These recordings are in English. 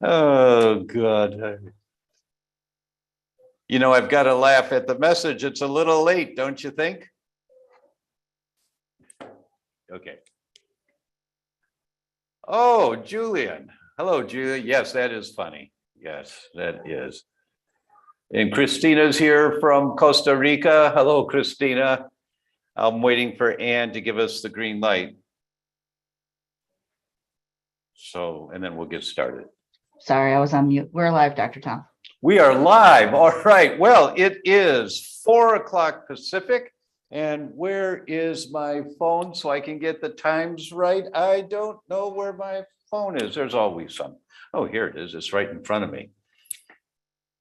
Oh, good. You know, I've got to laugh at the message. It's a little late, don't you think? Okay. Oh, Julian. Hello, Julia. Yes, that is funny. Yes, that is. And Christina's here from Costa Rica. Hello, Christina. I'm waiting for Ann to give us the green light. So, and then we'll get started. Sorry, I was on mute. We're live, Dr. Tom. We are live. All right. Well, it is 4 o'clock Pacific. And where is my phone so I can get the times right? I don't know where my phone is. There's always some. Oh, here it is. It's right in front of me.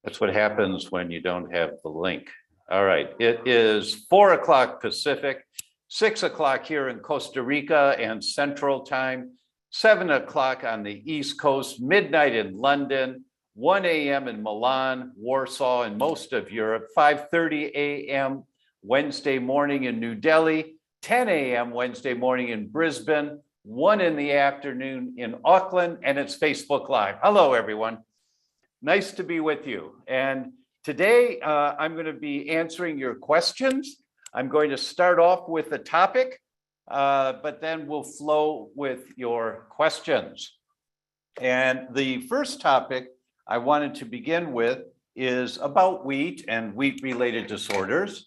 That's what happens when you don't have the link. All right. It is 4 o'clock Pacific, 6 o'clock here in Costa Rica and Central Time, 7 o'clock on the East Coast, midnight in London, 1 a.m. in Milan, Warsaw, and most of Europe, 5:30 a.m. Wednesday morning in New Delhi, 10 a.m. Wednesday morning in Brisbane, 1 in the afternoon in Auckland, and it's Facebook Live. Hello, everyone. Nice to be with you. And today I'm going to be answering your questions. I'm going to start off with a topic, but then we'll flow with your questions. And the first topic I wanted to begin with is about wheat and wheat-related disorders.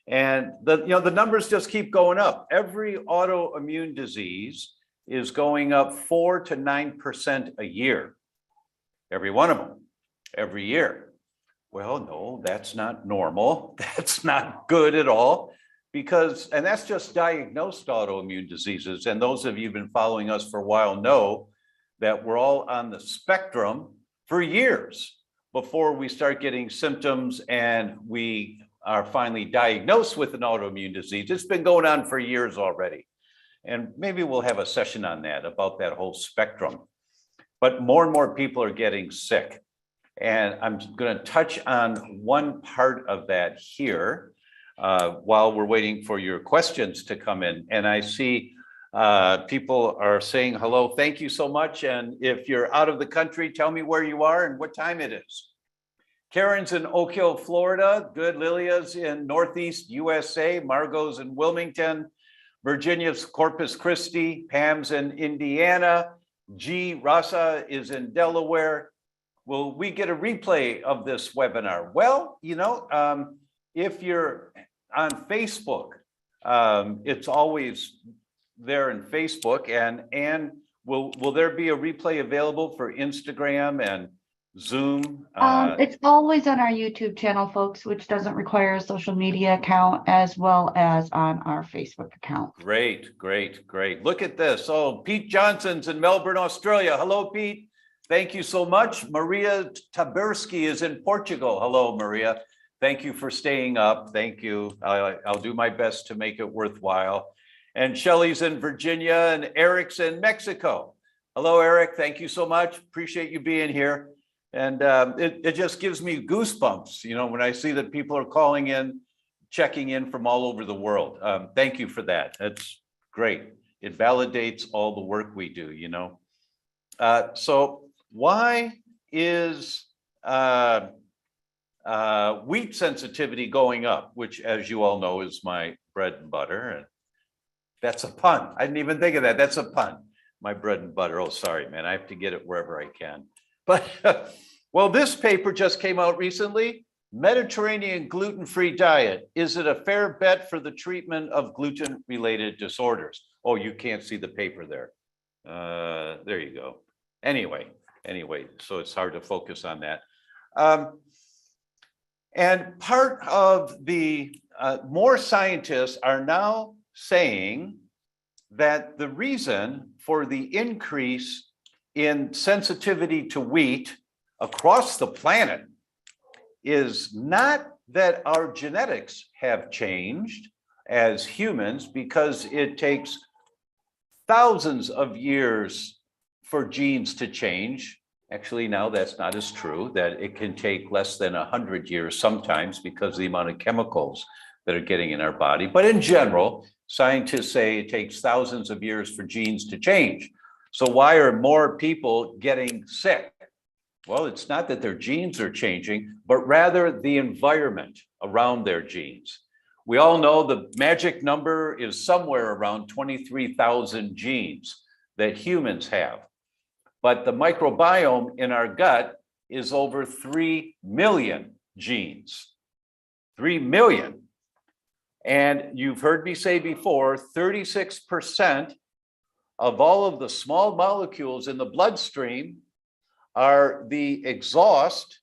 And the numbers just keep going up. Every autoimmune disease is going up 4 to 9% a year. Every one of them, every year. Well, no, that's not normal. That's not good at all. And that's just diagnosed autoimmune diseases. And those of you who've been following us for a while know that we're all on the spectrum for years before we start getting symptoms and we are finally diagnosed with an autoimmune disease. It's been going on for years already. And maybe we'll have a session on that, about that whole spectrum. But more and more people are getting sick. And I'm going to touch on one part of that here while we're waiting for your questions to come in. And I see people are saying hello. Thank you so much. And if you're out of the country, tell me where you are and what time it is. Karen's in Oak Hill, Florida. Good. Lilia's in Northeast USA. Margot's in Wilmington. Virginia's Corpus Christi. Pam's in Indiana. Rasa is in Delaware. Will we get a replay of this webinar? Well, if you're on Facebook, it's always there in Facebook. And will there be a replay available for Instagram and Zoom? It's always on our YouTube channel, folks, which doesn't require a social media account, as well as on our Facebook account. Great. Look at this. Oh, Pete Johnson's in Melbourne, Australia. Hello, Pete. Thank you so much. Maria Taberski is in Portugal. Hello, Maria. Thank you for staying up. Thank you. I'll do my best to make it worthwhile. And Shelly's in Virginia and Eric's in Mexico. Hello, Eric. Thank you so much. Appreciate you being here. And it just gives me goosebumps, when I see that people are calling in, checking in from all over the world. Thank you for that. That's great. It validates all the work we do, So why is wheat sensitivity going up, which, as you all know, is my bread and butter? And that's a pun. I didn't even think of that. That's a pun. My bread and butter. Oh, sorry, man. I have to get it wherever I can. But, well, this paper just came out recently. Mediterranean gluten-free diet. Is it a fair bet for the treatment of gluten-related disorders? Oh, you can't see the paper there. There you go. Anyway, so it's hard to focus on that. And part of the, more scientists are now saying that the reason for the increase in sensitivity to wheat across the planet is not that our genetics have changed as humans, because it takes thousands of years for genes to change. Actually, now that's not as true, that it can take less than 100 years sometimes because of the amount of chemicals that are getting in our body. But in general, scientists say it takes thousands of years for genes to change. So why are more people getting sick? Well, it's not that their genes are changing, but rather the environment around their genes. We all know the magic number is somewhere around 23,000 genes that humans have. But the microbiome in our gut is over 3 million genes. 3 million. And you've heard me say before, 36% of all of the small molecules in the bloodstream are the exhaust,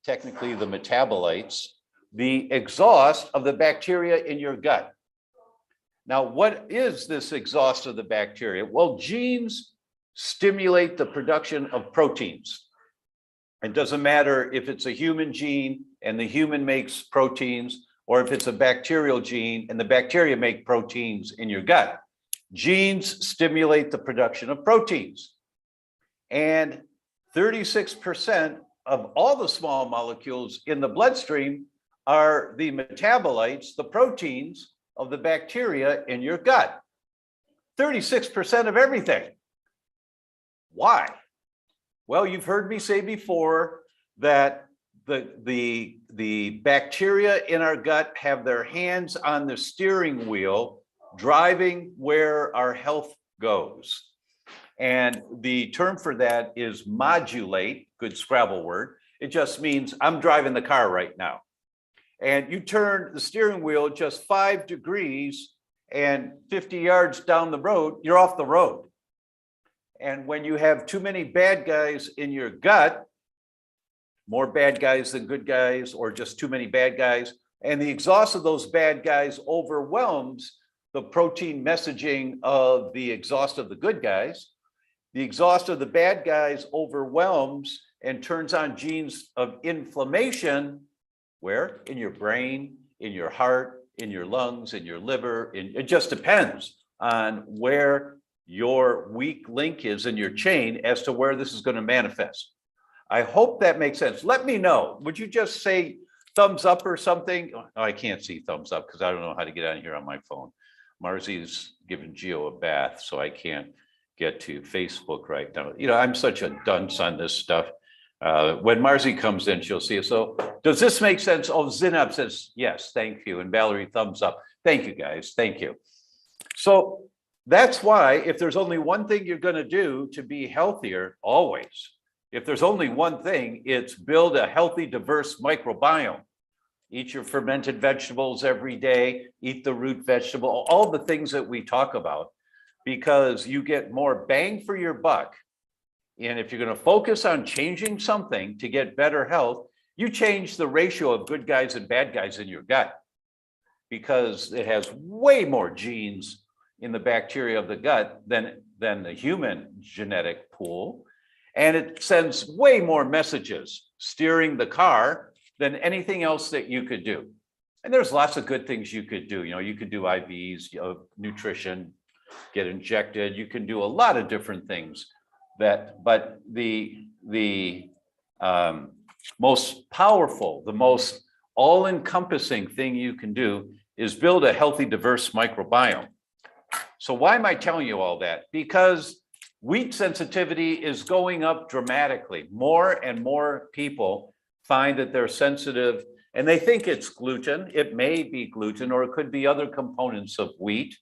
technically the metabolites, the exhaust of the bacteria in your gut. Now, what is this exhaust of the bacteria? Well, genes stimulate the production of proteins. It doesn't matter if it's a human gene and the human makes proteins, or if it's a bacterial gene and the bacteria make proteins in your gut. Genes stimulate the production of proteins. And 36% of all the small molecules in the bloodstream are the metabolites, the proteins of the bacteria in your gut. 36% of everything. Why? Well, you've heard me say before that the bacteria in our gut have their hands on the steering wheel, driving where our health goes. And the term for that is modulate, good Scrabble word. It just means I'm driving the car right now. And you turn the steering wheel just 5 degrees and 50 yards down the road, you're off the road. And when you have too many bad guys in your gut, more bad guys than good guys, or just too many bad guys, and the exhaust of those bad guys overwhelms the protein messaging of the exhaust of the good guys, the exhaust of the bad guys overwhelms and turns on genes of inflammation, where? In your brain, in your heart, in your lungs, in your liver. It just depends on where your weak link is in your chain as to where this is going to manifest. I hope that makes sense. Let me know. Would you just say thumbs up or something? Oh, I can't see thumbs up because I don't know how to get on here on my phone. Marzi's giving Gio a bath, so I can't get to Facebook right now. You know, I'm such a dunce on this stuff. When Marzi comes in, she'll see it. So does this make sense? Oh, Zinab says, yes, thank you. And Valerie, thumbs up. Thank you, guys. Thank you. So that's why if there's only one thing you're going to do to be healthier, always, if there's only one thing, it's build a healthy, diverse microbiome. Eat your fermented vegetables every day, eat the root vegetable, all the things that we talk about, because you get more bang for your buck. And if you're going to focus on changing something to get better health, you change the ratio of good guys and bad guys in your gut, because it has way more genes in the bacteria of the gut than the human genetic pool. And it sends way more messages steering the car than anything else that you could do. And there's lots of good things you could do. You know, you could do IVs, nutrition, get injected. You can do a lot of different things but the most powerful, the most all-encompassing thing you can do is build a healthy, diverse microbiome. So why am I telling you all that? Because wheat sensitivity is going up dramatically. More and more people find that they're sensitive and they think it's gluten. It may be gluten, or it could be other components of wheat.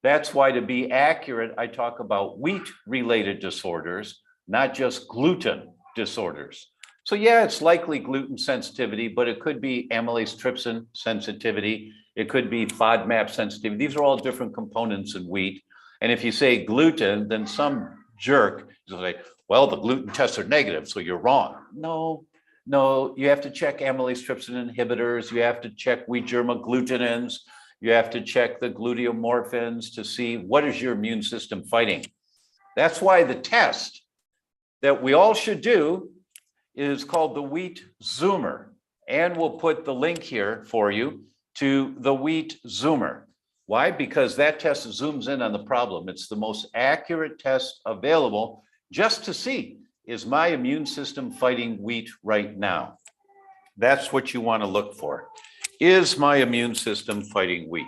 That's why, to be accurate, I talk about wheat-related disorders, not just gluten disorders. So yeah, it's likely gluten sensitivity, but it could be amylase trypsin sensitivity. It could be FODMAP sensitivity. These are all different components in wheat. And if you say gluten, then some jerk will say, well, the gluten tests are negative, so you're wrong. No, you have to check amylase trypsin inhibitors. You have to check wheat germ agglutinins. You have to check the gluteomorphins to see what is your immune system fighting. That's why the test that we all should do is called the wheat zoomer. And we'll put the link here for you to the wheat zoomer. Why? Because that test zooms in on the problem. It's the most accurate test available just to see, is my immune system fighting wheat right now? That's what you want to look for. Is my immune system fighting wheat?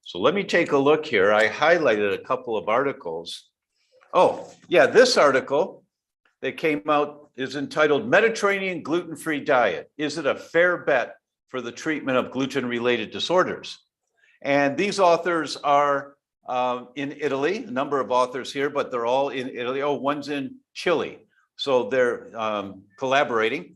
So let me take a look here. I highlighted a couple of articles. Oh, yeah, this article that came out is entitled Mediterranean Gluten-Free Diet. Is it a fair bet for the treatment of gluten-related disorders? And these authors are in Italy, a number of authors here, but they're all in Italy. Oh, one's in Chile. So they're collaborating.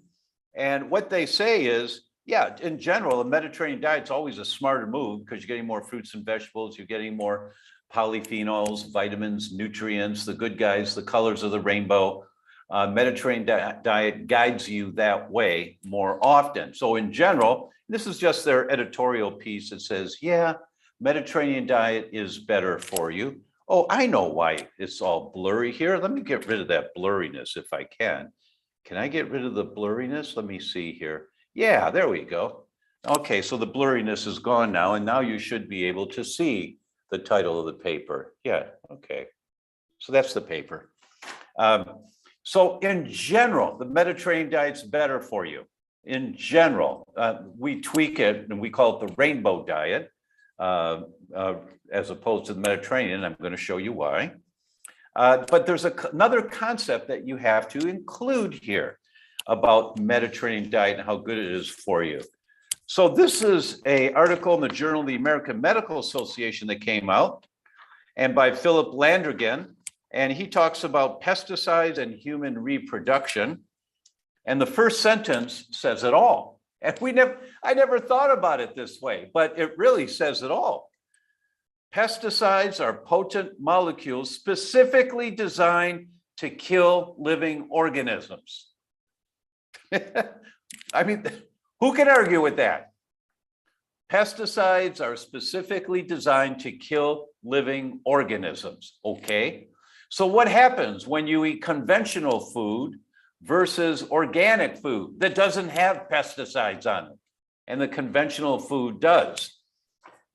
And what they say is, yeah, in general, a Mediterranean diet's always a smarter move because you're getting more fruits and vegetables, you're getting more polyphenols, vitamins, nutrients, the good guys, the colors of the rainbow. Mediterranean diet guides you that way more often. So in general, this is just their editorial piece that says, yeah, Mediterranean diet is better for you. Oh, I know why it's all blurry here. Let me get rid of that blurriness if I can. Can I get rid of the blurriness? Let me see here. Yeah, there we go. Okay, so the blurriness is gone now, and now you should be able to see the title of the paper. Yeah, okay. So that's the paper. So in general, the Mediterranean diet's better for you. In general, we tweak it and we call it the rainbow diet as opposed to the Mediterranean. I'm going to show you why. But there's another concept that you have to include here about Mediterranean diet and how good it is for you. So this is an article in the Journal of the American Medical Association that came out, and by Philip Landrigan, and he talks about pesticides and human reproduction. And the first sentence says it all. And I never thought about it this way, but it really says it all. Pesticides are potent molecules specifically designed to kill living organisms. I mean, who can argue with that? Pesticides are specifically designed to kill living organisms, okay? So what happens when you eat conventional food versus organic food that doesn't have pesticides on it, and the conventional food does?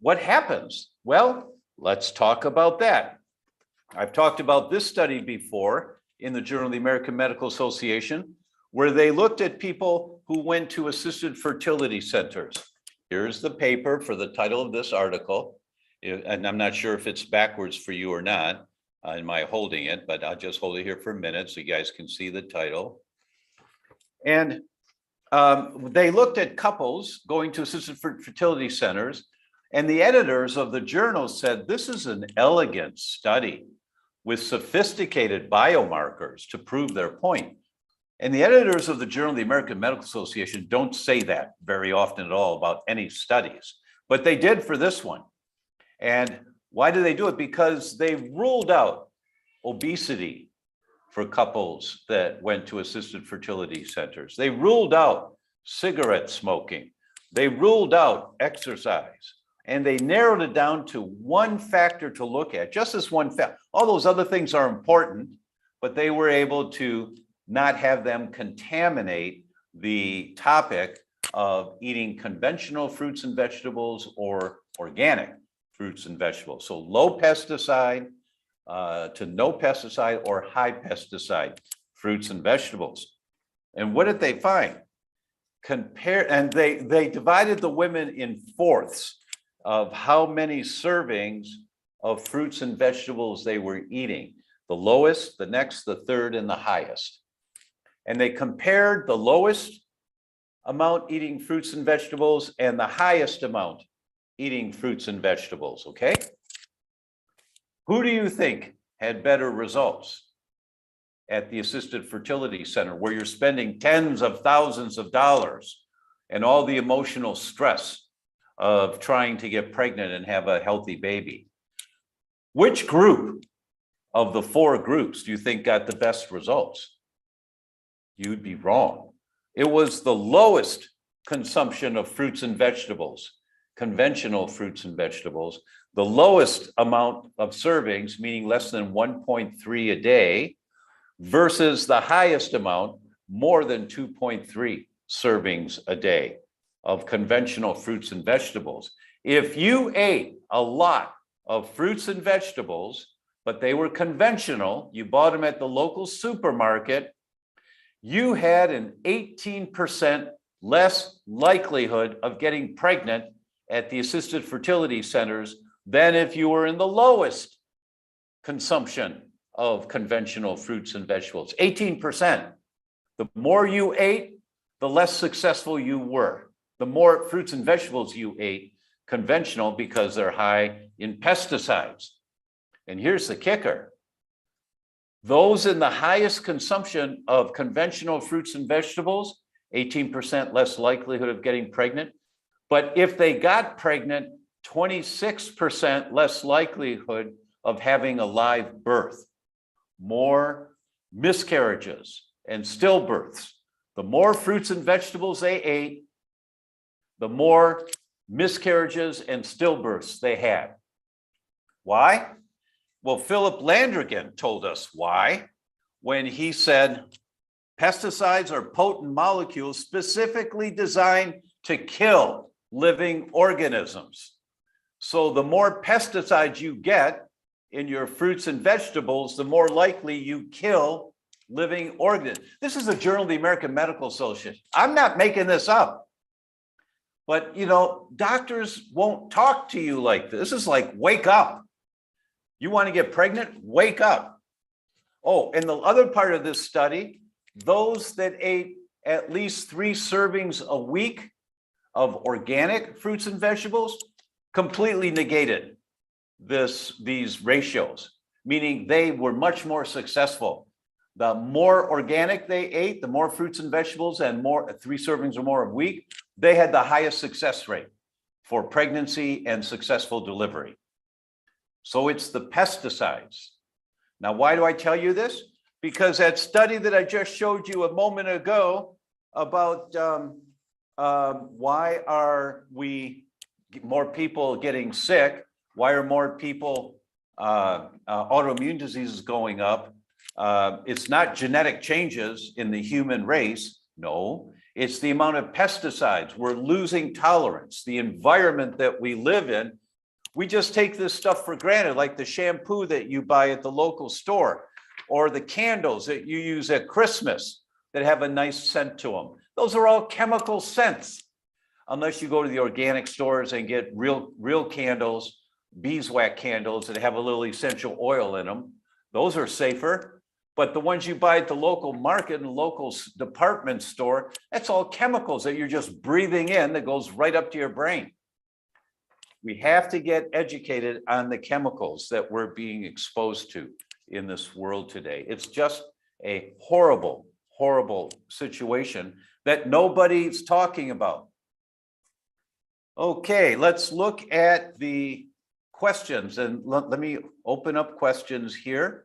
What happens? Well, let's talk about that. I've talked about this study before in the Journal of the American Medical Association, where they looked at people who went to assisted fertility centers. Here's the paper for the title of this article, and I'm not sure if it's backwards for you or not in my holding it, but I'll just hold it here for a minute so you guys can see the title. And they looked at couples going to assisted fertility centers, and the editors of the journal said, this is an elegant study with sophisticated biomarkers to prove their point. And the editors of the Journal of the American Medical Association don't say that very often at all about any studies, but they did for this one. And why do they do it? Because they ruled out obesity for couples that went to assisted fertility centers. They ruled out cigarette smoking. They ruled out exercise. And they narrowed it down to one factor to look at, just this one fact. All those other things are important, but they were able to not have them contaminate the topic of eating conventional fruits and vegetables or organic fruits and vegetables. So low pesticide to no pesticide or high pesticide fruits and vegetables. And what did they find? And they divided the women in fourths of how many servings of fruits and vegetables they were eating. The lowest, the next, the third, and the highest. And they compared the lowest amount eating fruits and vegetables and the highest amount eating fruits and vegetables, okay? Who do you think had better results at the assisted fertility center, where you're spending tens of thousands of dollars and all the emotional stress of trying to get pregnant and have a healthy baby? Which group of the four groups do you think got the best results? You'd be wrong. It was the lowest consumption of fruits and vegetables, conventional fruits and vegetables, the lowest amount of servings, meaning less than 1.3 a day, versus the highest amount, more than 2.3 servings a day of conventional fruits and vegetables. If you ate a lot of fruits and vegetables, but they were conventional, you bought them at the local supermarket, you had an 18% less likelihood of getting pregnant at the assisted fertility centers than if you were in the lowest consumption of conventional fruits and vegetables, 18%. The more you ate, the less successful you were. The more fruits and vegetables you ate, conventional, because they're high in pesticides. And here's the kicker. Those in the highest consumption of conventional fruits and vegetables, 18% less likelihood of getting pregnant. But if they got pregnant, 26% less likelihood of having a live birth. More miscarriages and stillbirths. The more fruits and vegetables they ate, the more miscarriages and stillbirths they had. Why? Well, Philip Landrigan told us why when he said, pesticides are potent molecules specifically designed to kill living organisms. So the more pesticides you get in your fruits and vegetables, the more likely you kill living organisms. This is the Journal of the American Medical Association. I'm not making this up. But, you know, doctors won't talk to you like this. This is like, wake up. You want to get pregnant? Wake up. Oh, and the other part of this study, those that ate at least 3 servings a week of organic fruits and vegetables completely negated these ratios, meaning they were much more successful. The more organic they ate, the more fruits and vegetables and more 3 servings or more a week, they had the highest success rate for pregnancy and successful delivery. So it's the pesticides. Now, why do I tell you this? Because that study that I just showed you a moment ago about why are more people getting sick? Why are more people autoimmune diseases going up? It's not genetic changes in the human race. No, it's the amount of pesticides. We're losing tolerance. The environment that we live in, we just take this stuff for granted, like the shampoo that you buy at the local store, or the candles that you use at Christmas that have a nice scent to them. Those are all chemical scents, unless you go to the organic stores and get real candles, beeswax candles that have a little essential oil in them. Those are safer. But the ones you buy at the local market and local department store, that's all chemicals that you're just breathing in that goes right up to your brain. We have to get educated on the chemicals that we're being exposed to in this world today. It's just a horrible, horrible situation that nobody's talking about. Okay, let's look at the questions, and let me open up questions here.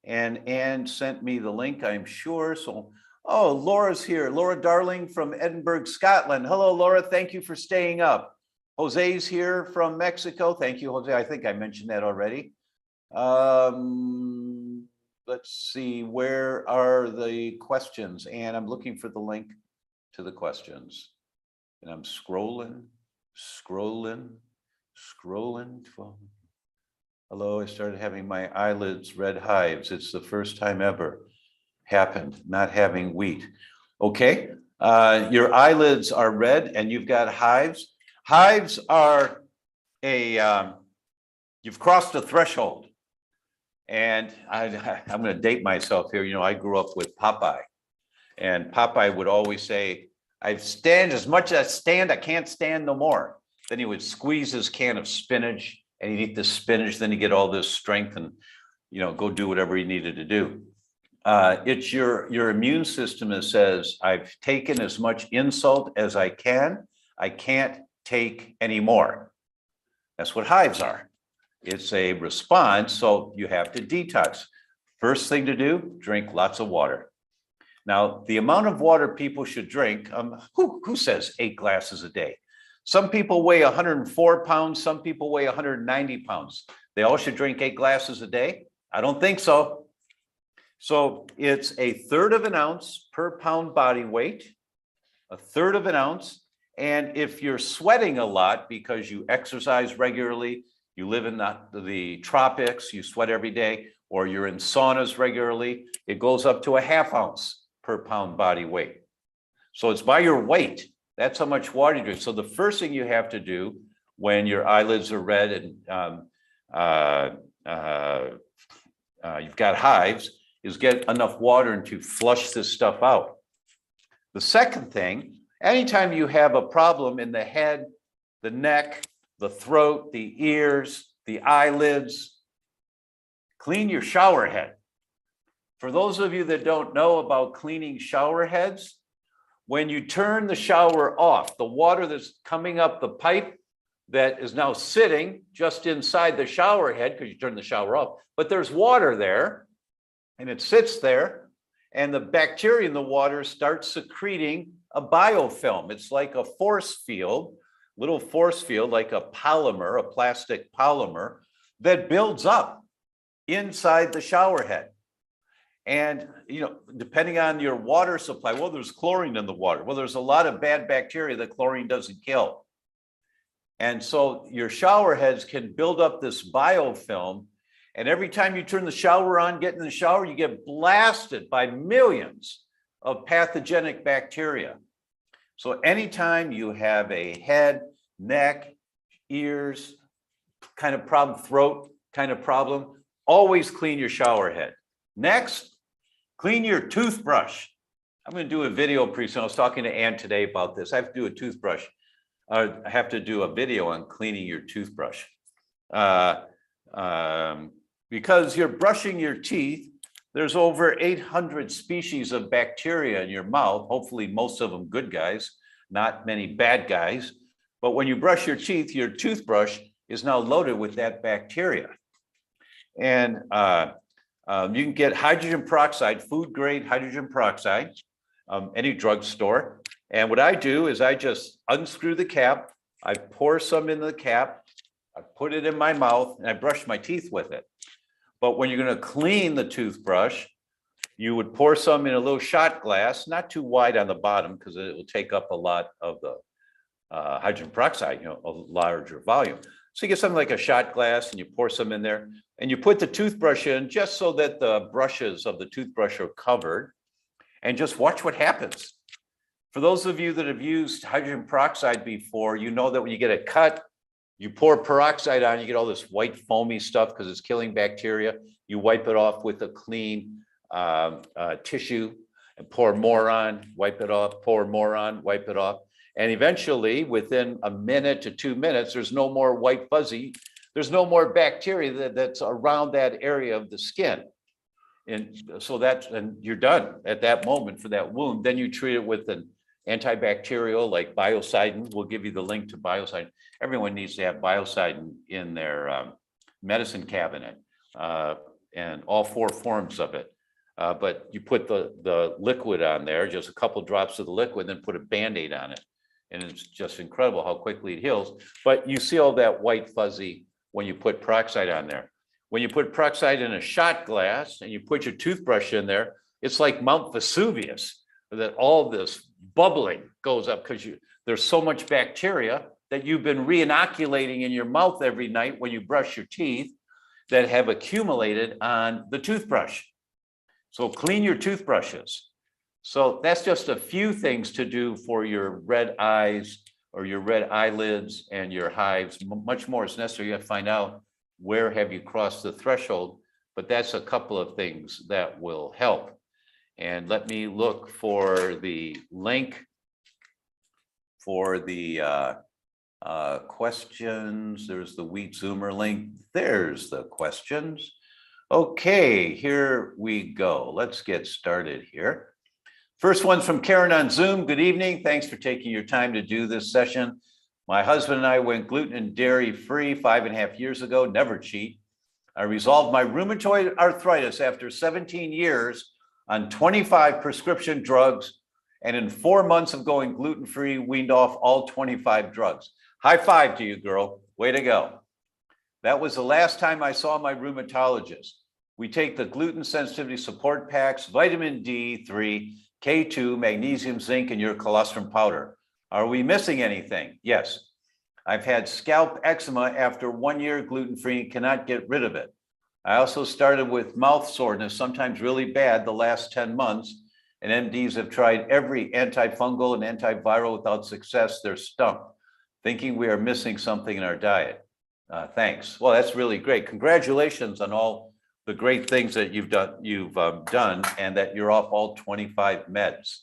And Anne sent me the link, I'm sure. So, oh, Laura's here. Laura Darling from Edinburgh, Scotland. Hello, Laura. Thank you for staying up. Jose's here from Mexico. Thank you, Jose. I think I mentioned that already. Let's see, where are the questions? And I'm looking for the link to the questions. And I'm scrolling. Hello, I started having my eyelids red hives. It's the first time ever happened, not having wheat. Okay, your eyelids are red and you've got hives. Hives are you've crossed a threshold. And I'm going to date myself here. You know, I grew up with Popeye. And Popeye would always say, I stand as much as I stand, I can't stand no more. Then he would squeeze his can of spinach and he'd eat the spinach, then he'd get all this strength and, you know, go do whatever he needed to do. It's your immune system that says, I've taken as much insult as I can't take any more. That's what hives are. It's a response, so you have to detox. First thing to do, drink lots of water. Now, the amount of water people should drink, who says 8 glasses a day? Some people weigh 104 pounds, some people weigh 190 pounds. They all should drink 8 glasses a day? I don't think so. So it's 1/3 of an ounce per pound body weight, 1/3 of an ounce. And if you're sweating a lot because you exercise regularly, you live in the tropics, you sweat every day, or you're in saunas regularly, it goes up to 1/2 ounce per pound body weight. So it's by your weight. That's how much water you drink. So the first thing you have to do when your eyelids are red and you've got hives, is get enough water and to flush this stuff out. The second thing, anytime you have a problem in the head, the neck, the throat, the ears, the eyelids, clean your shower head. For those of you that don't know about cleaning shower heads, when you turn the shower off, the water that's coming up the pipe that is now sitting just inside the shower head, because you turn the shower off, but there's water there and it sits there, and the bacteria in the water starts secreting a biofilm. It's like a force field, little force field, like a polymer, a plastic polymer that builds up inside the shower head. And, you know, depending on your water supply, well, there's chlorine in the water. Well, there's a lot of bad bacteria that chlorine doesn't kill. And so your shower heads can build up this biofilm. And every time you turn the shower on, get in the shower, you get blasted by millions of pathogenic bacteria. So anytime you have a head, neck, ears kind of problem, throat kind of problem, always clean your shower head. Next, clean your toothbrush. I'm going to do a video pretty soon. I was talking to Ann today about this. I have to do a toothbrush. I have to do a video on cleaning your toothbrush. Because you're brushing your teeth, there's over 800 species of bacteria in your mouth, hopefully most of them good guys, not many bad guys. But when you brush your teeth, your toothbrush is now loaded with that bacteria. And you can get hydrogen peroxide, food grade hydrogen peroxide, any drugstore. And what I do is I just unscrew the cap, I pour some in the cap, I put it in my mouth, and I brush my teeth with it. But when you're going to clean the toothbrush, you would pour some in a little shot glass, not too wide on the bottom because it will take up a lot of the hydrogen peroxide, you know, a larger volume. So you get something like a shot glass and you pour some in there and you put the toothbrush in just so that the brushes of the toothbrush are covered, and just watch what happens. For those of you that have used hydrogen peroxide before, you know that when you get a cut, you pour peroxide on, you get all this white foamy stuff because it's killing bacteria. You wipe it off with a clean tissue and pour more on, wipe it off, pour more on, wipe it off. And eventually, within a minute to 2 minutes, there's no more white fuzzy. There's no more bacteria that's around that area of the skin. And so and you're done at that moment for that wound. Then you treat it with an antibacterial like biocidin. We'll give you the link to biocidin. Everyone needs to have biocidin in their medicine cabinet, and all 4 forms of it. But you put the liquid on there, just a couple drops of the liquid, then put a Band-Aid on it. And it's just incredible how quickly it heals. But you see all that white fuzzy when you put peroxide on there. When you put peroxide in a shot glass and you put your toothbrush in there, it's like Mount Vesuvius, that all this bubbling goes up because there's so much bacteria that you've been re-inoculating in your mouth every night when you brush your teeth that have accumulated on the toothbrush. So clean your toothbrushes. So that's just a few things to do for your red eyes or your red eyelids and your hives. Much more is necessary. You have to find out where have you crossed the threshold, but that's a couple of things that will help. And let me look for the link for the questions. There's the Wheat Zoomer link. There's the questions. Okay, here we go. Let's get started here. First one's from Karen on Zoom. Good evening. Thanks for taking your time to do this session. My husband and I went gluten and dairy free 5.5 years ago, never cheat. I resolved my rheumatoid arthritis after 17 years on 25 prescription drugs, and in 4 months of going gluten-free, weaned off all 25 drugs. High five to you, girl. Way to go. That was the last time I saw my rheumatologist. We take the gluten sensitivity support packs, vitamin D3, K2, magnesium, zinc, and your colostrum powder. Are we missing anything? Yes. I've had scalp eczema after 1 year gluten-free and cannot get rid of it. I also started with mouth soreness, sometimes really bad, the last 10 months, and MDs have tried every antifungal and antiviral without success. They're stumped, thinking we are missing something in our diet. Thanks. Well, that's really great. Congratulations on all the great things that you've done, and that you're off all 25 meds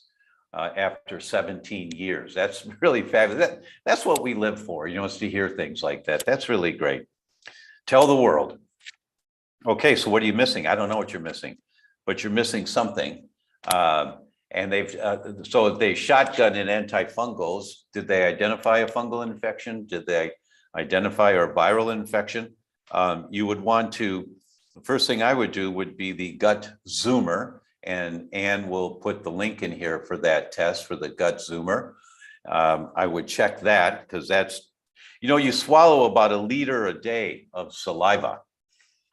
after 17 years. That's really fabulous. That's what we live for, is to hear things like that. That's really great. Tell the world. Okay, so what are you missing? I don't know what you're missing, but you're missing something. And so they shotgun in antifungals. Did they identify a fungal infection? Did they identify a viral infection? You would want to, the first thing I would do would be the gut zoomer, and Ann will put the link in here for that test for the gut zoomer. I would check that because that's, you swallow about 1 liter a day of saliva.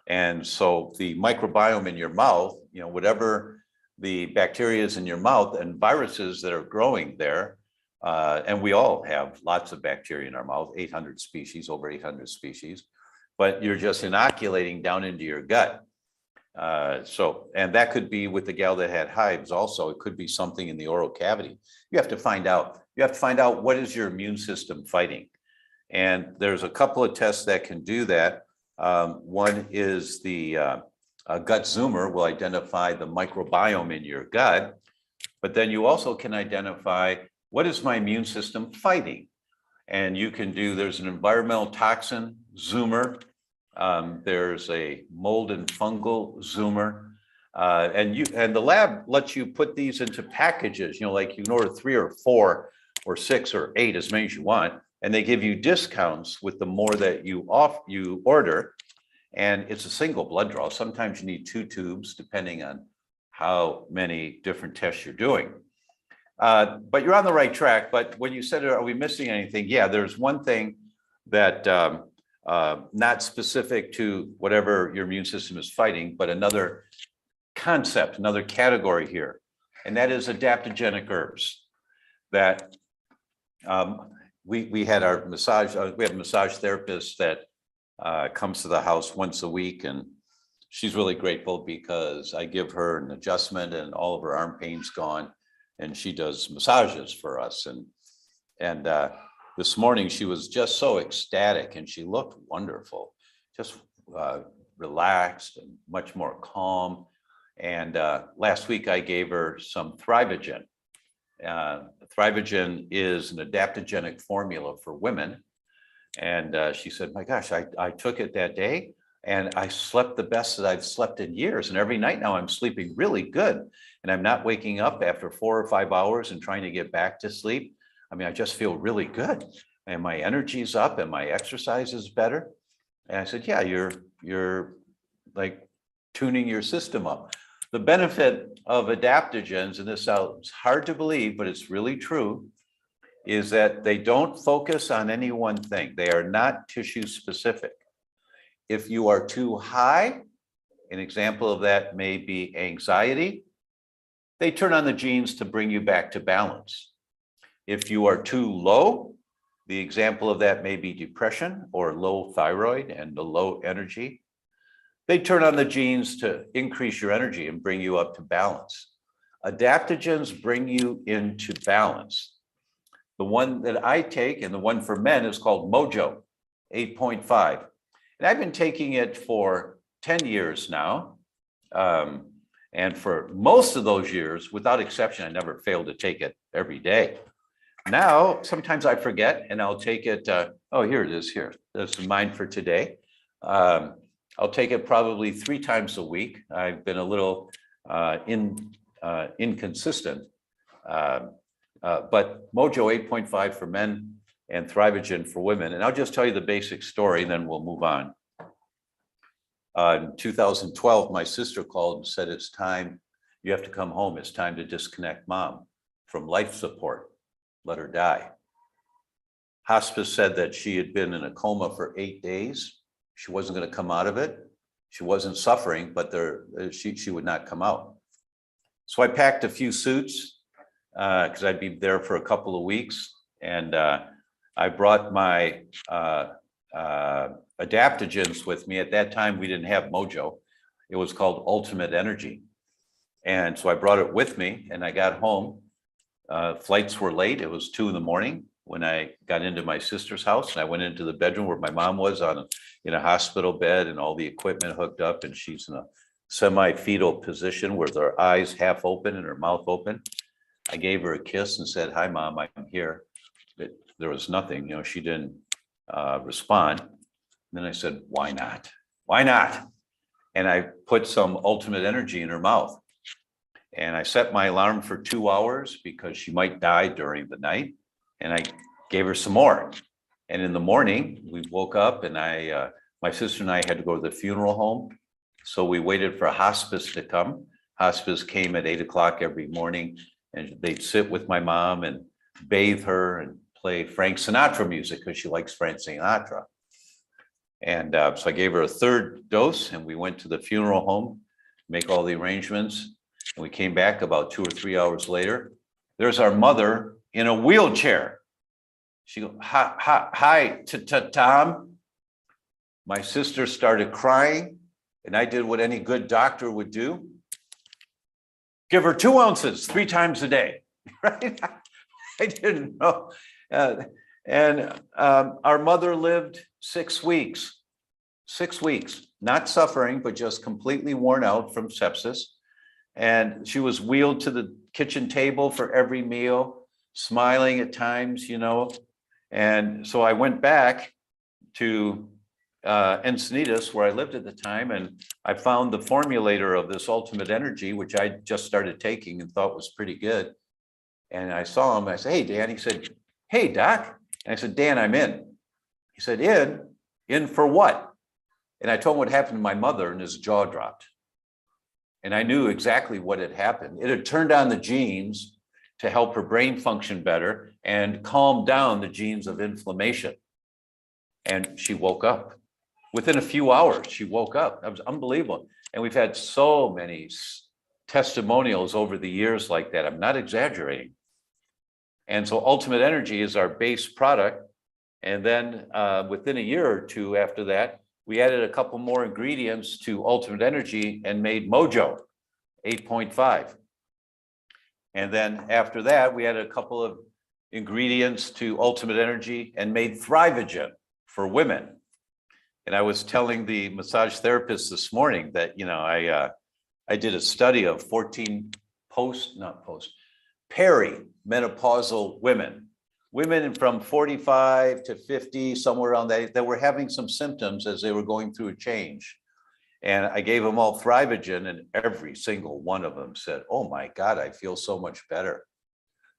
And so the microbiome in your mouth, whatever the bacteria is in your mouth and viruses that are growing there, and we all have lots of bacteria in our mouth, 800 species, over 800 species, but you're just inoculating down into your gut. And that could be with the gal that had hives also. It could be something in the oral cavity. You have to find out. You have to find out what is your immune system fighting. And there's a couple of tests that can do that. One is the gut zoomer will identify the microbiome in your gut, but then you also can identify what is my immune system fighting. And you can do, there's an environmental toxin zoomer. There's a mold and fungal zoomer. And the lab lets you put these into packages, like you can order 3 or 4 or 6 or 8, as many as you want. And they give you discounts with the more that you order. And it's a single blood draw. Sometimes you need 2 tubes, depending on how many different tests you're doing. But you're on the right track. But when you said, are we missing anything? Yeah, there's one thing that not specific to whatever your immune system is fighting, but another concept, another category here. And that is adaptogenic herbs. That we had our massage, we have a massage therapist that comes to the house once a week, and she's really grateful because I give her an adjustment and all of her arm pain's gone, and she does massages for us. And this morning she was just so ecstatic, and she looked wonderful, just relaxed and much more calm. And last week I gave her some Thrivogen. Thrivogen is an adaptogenic formula for women. And she said, my gosh, I took it that day and I slept the best that I've slept in years. And every night now I'm sleeping really good. And I'm not waking up after 4 or 5 hours and trying to get back to sleep. I mean, I just feel really good. And my energy's up and my exercise is better. And I said, yeah, you're like tuning your system up. The benefit of adaptogens, and this sounds hard to believe, but it's really true, is that they don't focus on any one thing. They are not tissue specific. If you are too high, an example of that may be anxiety, they turn on the genes to bring you back to balance. If you are too low, the example of that may be depression or low thyroid and the low energy. They turn on the genes to increase your energy and bring you up to balance. Adaptogens bring you into balance. The one that I take, and the one for men, is called Mojo, 8.5. And I've been taking it for 10 years now. And for most of those years, without exception, I never failed to take it every day. Now, sometimes I forget and I'll take it. Oh, here it is here. This is mine for today. I'll take it probably 3 times a week. I've been a little inconsistent. But Mojo 8.5 for men and Thrivogen for women. And I'll just tell you the basic story, and then we'll move on. In 2012, my sister called and said, it's time, you have to come home. It's time to disconnect mom from life support, let her die. Hospice said that she had been in a coma for 8 days. She wasn't going to come out of it. She wasn't suffering, but she would not come out. So I packed a few suits because I'd be there for a couple of weeks. And I brought my adaptogens with me. At that time, we didn't have Mojo. It was called Ultimate Energy. And so I brought it with me and I got home. Flights were late. It was 2 a.m. when I got into my sister's house, and I went into the bedroom where my mom was in a hospital bed and all the equipment hooked up, and she's in a semi-fetal position where their eyes half open and her mouth open. I gave her a kiss and said, "Hi, Mom, I'm here." But there was nothing, she didn't respond. Then I said, "Why not? Why not?" And I put some ultimate energy in her mouth. And I set my alarm for 2 hours because she might die during the night. And I gave her some more. And in the morning, we woke up and my sister and I had to go to the funeral home. So we waited for a hospice to come. Hospice came at 8 o'clock every morning, and they'd sit with my mom and bathe her and play Frank Sinatra music because she likes Frank Sinatra. And so I gave her a third dose, and we went to the funeral home, make all the arrangements. And we came back about 2 or 3 hours later. There's our mother in a wheelchair. She goes, hi, Tom. My sister started crying, and I did what any good doctor would do. Give her 2 ounces 3 times a day, right? I didn't know. Our mother lived 6 weeks. 6 weeks, not suffering, but just completely worn out from sepsis. And she was wheeled to the kitchen table for every meal, smiling at times, And so I went back to Encinitas, where I lived at the time, and I found the formulator of this ultimate energy, which I just started taking and thought was pretty good. And I saw him, I said, "Hey, Dan." He said, "Hey, Doc." And I said, "Dan, I'm in." He said, In for what?" And I told him what happened to my mother, and his jaw dropped. And I knew exactly what had happened. It had turned on the genes to help her brain function better and calm down the genes of inflammation. And she woke up. Within a few hours, she woke up. That was unbelievable. And we've had so many testimonials over the years like that. I'm not exaggerating. And so Ultimate Energy is our base product. And then within a year or two after that, we added a couple more ingredients to Ultimate Energy and made Mojo 8.5. And then after that, we added a couple of ingredients to Ultimate Energy and made Thrivogen for women. And I was telling the massage therapist this morning that, I did a study of 14 perimenopausal women from 45 to 50, somewhere around that were having some symptoms as they were going through a change. And I gave them all Thrivogen, and every single one of them said, "Oh my God, I feel so much better."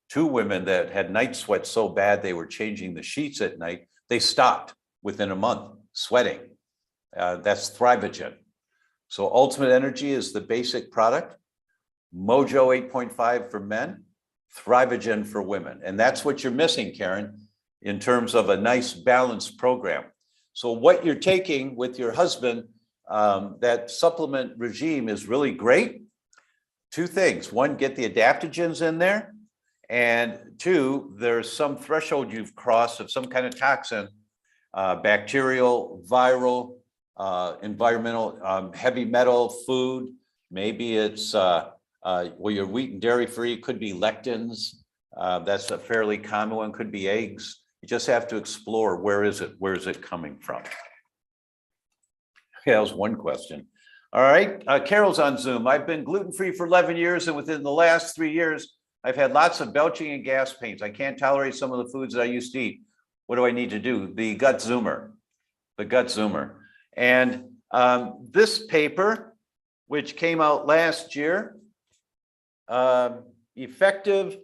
2 women that had night sweats so bad they were changing the sheets at night, they stopped within a month sweating. That's Thrivogen. So Ultimate Energy is the basic product. Mojo 8.5 for men, Thrivogen for women. And that's what you're missing, Karen, in terms of a nice balanced program. So what you're taking with your husband, that supplement regime is really great. 2 things. 1, get the adaptogens in there. And 2, there's some threshold you've crossed of some kind of toxin, bacterial, viral, environmental, heavy metal, food. Maybe it's, you're wheat and dairy free. It could be lectins. That's a fairly common one. Could be eggs. You just have to explore, where is it coming from? Yeah, that was one question. All right, Carol's on Zoom. I've been gluten-free for 11 years, and within the last 3 years, I've had lots of belching and gas pains. I can't tolerate some of the foods that I used to eat. What do I need to do? The gut zoomer. And this paper, which came out last year, effective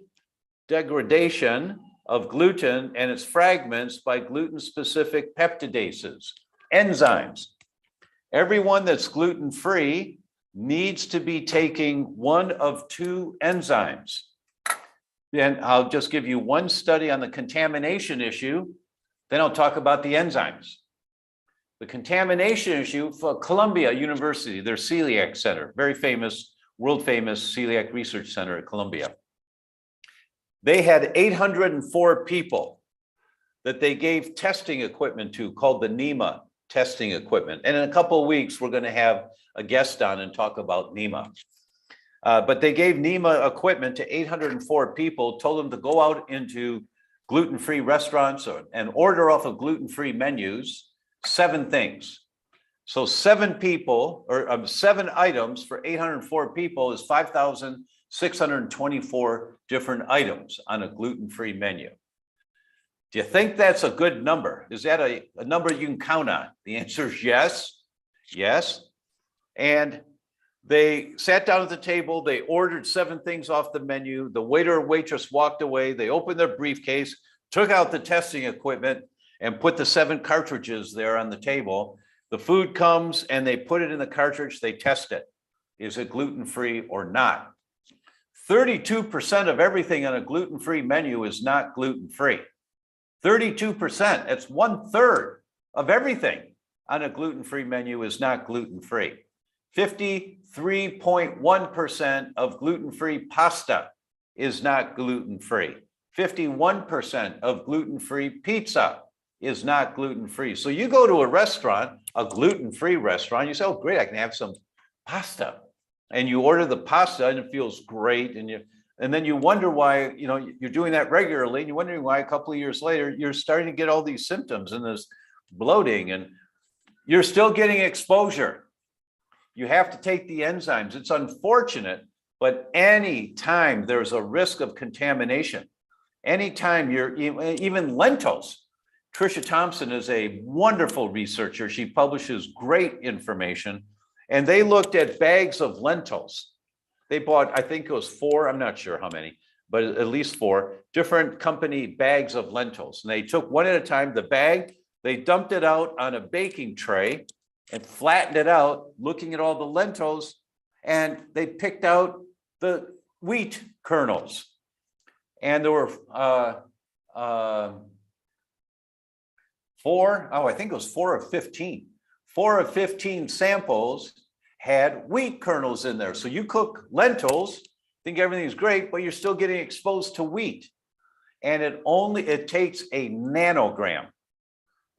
degradation of gluten and its fragments by gluten-specific peptidases, enzymes. Everyone that's gluten-free needs to be taking one of 2 enzymes. Then I'll just give you one study on the contamination issue, then I'll talk about the enzymes. The contamination issue for Columbia University, their celiac center, very famous, world famous celiac research center at Columbia. They had 804 people that they gave testing equipment to, called the NEMA testing equipment. And in a couple of weeks, we're going to have a guest on and talk about NEMA. But they gave NEMA equipment to 804 people, told them to go out into gluten-free restaurants and order off of gluten-free menus 7 things. So 7 people or 7 items for 804 people is 5,624 different items on a gluten-free menu. Do you think that's a good number? Is that a number you can count on? The answer is yes, yes. And they sat down at the table, they ordered 7 things off the menu. The waiter or waitress walked away. They opened their briefcase, took out the testing equipment, and put the 7 cartridges there on the table. The food comes and they put it in the cartridge, they test it. Is it gluten-free or not? 32% of everything on a gluten-free menu is not gluten-free. 32%, that's 1/3 of everything on a gluten-free menu is not gluten-free. 53.1% of gluten-free pasta is not gluten-free. 51% of gluten-free pizza is not gluten-free. So you go to a restaurant, a gluten-free restaurant, you say, oh, great, I can have some pasta. And you order the pasta and it feels great. And then you wonder why, you're doing that regularly. And you're wondering why a couple of years later, you're starting to get all these symptoms and this bloating and you're still getting exposure. You have to take the enzymes. It's unfortunate, but anytime there's a risk of contamination, anytime you're even lentils. Tricia Thompson is a wonderful researcher. She publishes great information. And they looked at bags of lentils. They bought, I think it was 4, I'm not sure how many, but at least 4 different company bags of lentils. And they took one at a time, the bag, they dumped it out on a baking tray and flattened it out, looking at all the lentils, and they picked out the wheat kernels. And there were 4 of 15. 4 of 15 samples had wheat kernels in there. So you cook lentils, think everything's great, but you're still getting exposed to wheat. And it takes a nanogram.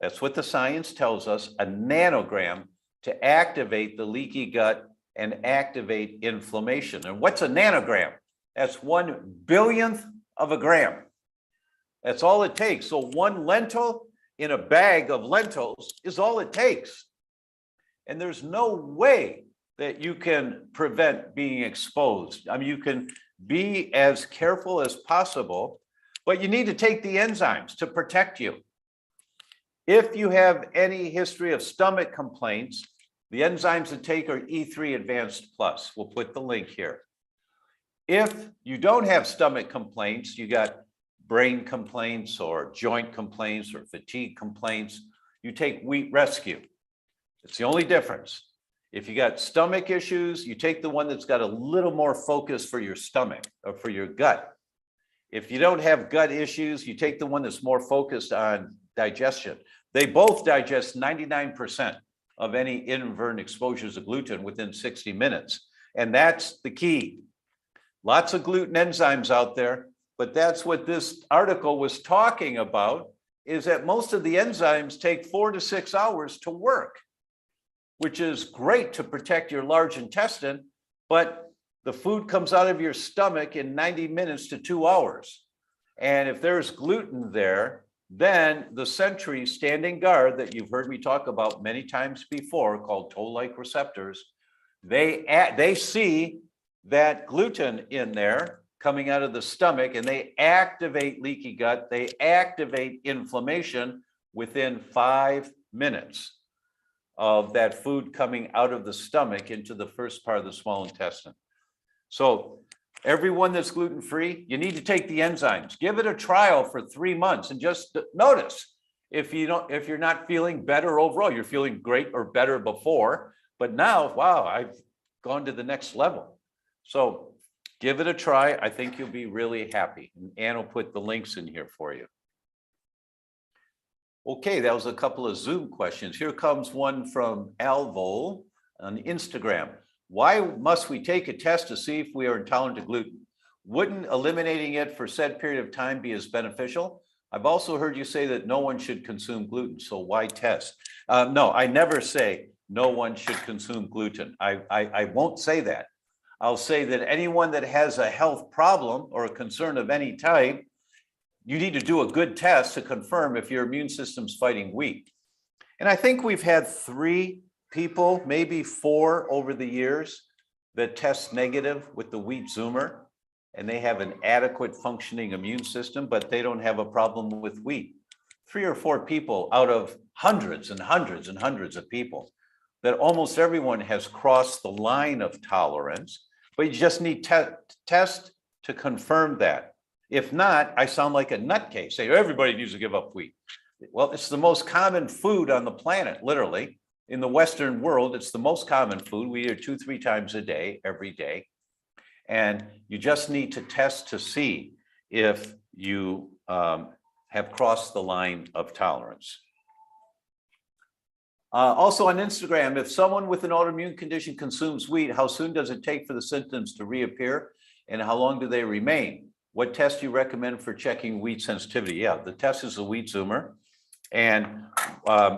That's what the science tells us, a nanogram to activate the leaky gut and activate inflammation. And what's a nanogram? That's 1/1000th of a gram. That's all it takes. So 1 lentil in a bag of lentils is all it takes. And there's no way that you can prevent being exposed. I mean, you can be as careful as possible, but you need to take the enzymes to protect you. If you have any history of stomach complaints, the enzymes to take are E3 Advanced Plus. We'll put the link here. If you don't have stomach complaints, you got brain complaints or joint complaints or fatigue complaints, you take Wheat Rescue. It's the only difference. If you got stomach issues, you take the one that's got a little more focus for your stomach or for your gut. If you don't have gut issues, you take the one that's more focused on digestion. They both digest 99% of any inadvertent exposures of gluten within 60 minutes. And that's the key. Lots of gluten enzymes out there, but that's what this article was talking about, is that most of the enzymes take 4 to 6 hours to work, which is great to protect your large intestine, but the food comes out of your stomach in 90 minutes to 2 hours. And if there's gluten there, then the sentry standing guard that you've heard me talk about many times before, called toll-like receptors, they see that gluten in there coming out of the stomach, and they activate leaky gut, they activate inflammation within 5 minutes of that food coming out of the stomach into the first part of the small intestine. So everyone that's gluten-free, you need to take the enzymes. Give it a trial for 3 months and just notice if you're not feeling better overall. You're feeling great or better before, but now, wow, I've gone to the next level. So give it a try. I think you'll be really happy. And Ann will put the links in here for you. Okay, that was a couple of Zoom questions. Here comes one from Alvo on Instagram. Why must we take a test to see if we are intolerant to gluten? Wouldn't eliminating it for said period of time be as beneficial? I've also heard you say that no one should consume gluten, so why test? No, I never say no one should consume gluten. I won't say that. I'll say that anyone that has a health problem or a concern of any type, you need to do a good test to confirm if your immune system's fighting weak. And I think we've had 3 people, maybe 4 over the years, that test negative with the wheat Zoomer, and they have an adequate functioning immune system, but they don't have a problem with wheat. 3 or 4 people out of hundreds and hundreds and hundreds of people, that almost everyone has crossed the line of tolerance, but you just need test to confirm that. If not, I sound like a nutcase, say everybody needs to give up wheat. Well, it's the most common food on the planet, literally. In the Western world, it's the most common food. We eat it 2-3 times a day, every day. And you just need to test to see if you have crossed the line of tolerance. Also on Instagram, if someone with an autoimmune condition consumes wheat, how soon does it take for the symptoms to reappear? And how long do they remain? What test do you recommend for checking wheat sensitivity? Yeah, the test is the wheat Zoomer. And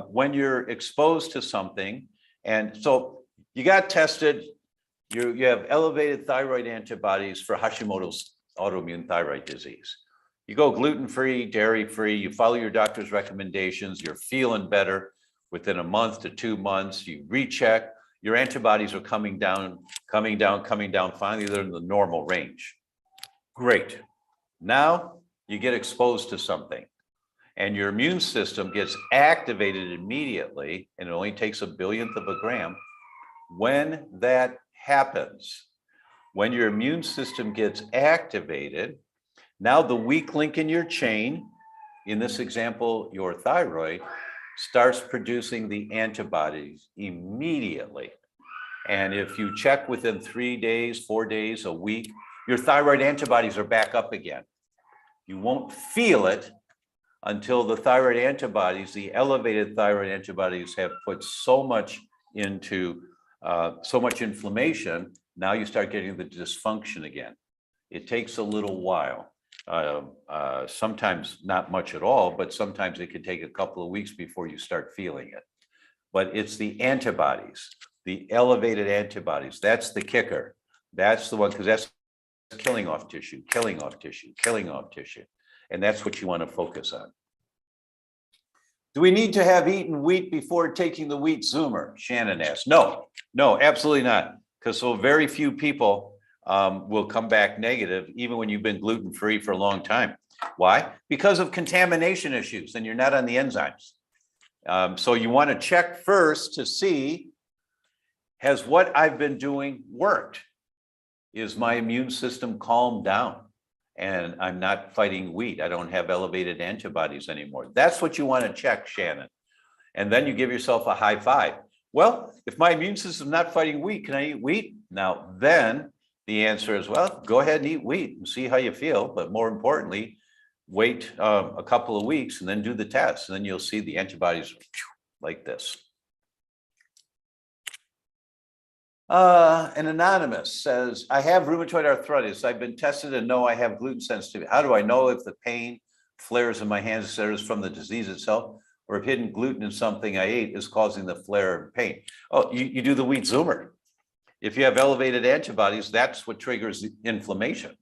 when you're exposed to something, and so you got tested, you have elevated thyroid antibodies for Hashimoto's autoimmune thyroid disease. You go gluten-free, dairy-free, you follow your doctor's recommendations, you're feeling better within a month to 2 months, you recheck, your antibodies are coming down, finally they're in the normal range. Great. Now you get exposed to something and your immune system gets activated immediately, and it only takes a billionth of a gram. When that happens, when your immune system gets activated, now the weak link in your chain, in this example, your thyroid, starts producing the antibodies immediately. And if you check within 3 days, 4 days, a week, your thyroid antibodies are back up again. You won't feel it until the thyroid antibodies, the elevated thyroid antibodies, have put so much into so much inflammation. Now you start getting the dysfunction again. It takes a little while. Sometimes not much at all, but sometimes it could take a couple of weeks before you start feeling it. But it's the antibodies, the elevated antibodies. That's the kicker. That's the one, because that's killing off tissue, killing off tissue, killing off tissue. And that's what you want to focus on. Do we need to have eaten wheat before taking the wheat Zoomer? Shannon asked. No, absolutely not. Because so very few people will come back negative, even when you've been gluten-free for a long time. Why? Because of contamination issues, and you're not on the enzymes. So you want to check first to see, has what I've been doing worked? Is my immune system calmed down and I'm not fighting wheat? I don't have elevated antibodies anymore. That's what you want to check, Shannon. And then you give yourself a high five. Well, if my immune system is not fighting wheat, can I eat wheat? Now, then the answer is, well, go ahead and eat wheat and see how you feel. But more importantly, wait a couple of weeks and then do the test. And then you'll see the antibodies like this. An anonymous says, I have rheumatoid arthritis. I've been tested and know I have gluten sensitivity. How do I know if the pain, flares in my hands, etc., is from the disease itself, or if hidden gluten in something I ate is causing the flare and pain? Oh, you do the wheat Zoomer. If you have elevated antibodies, that's what triggers the inflammation.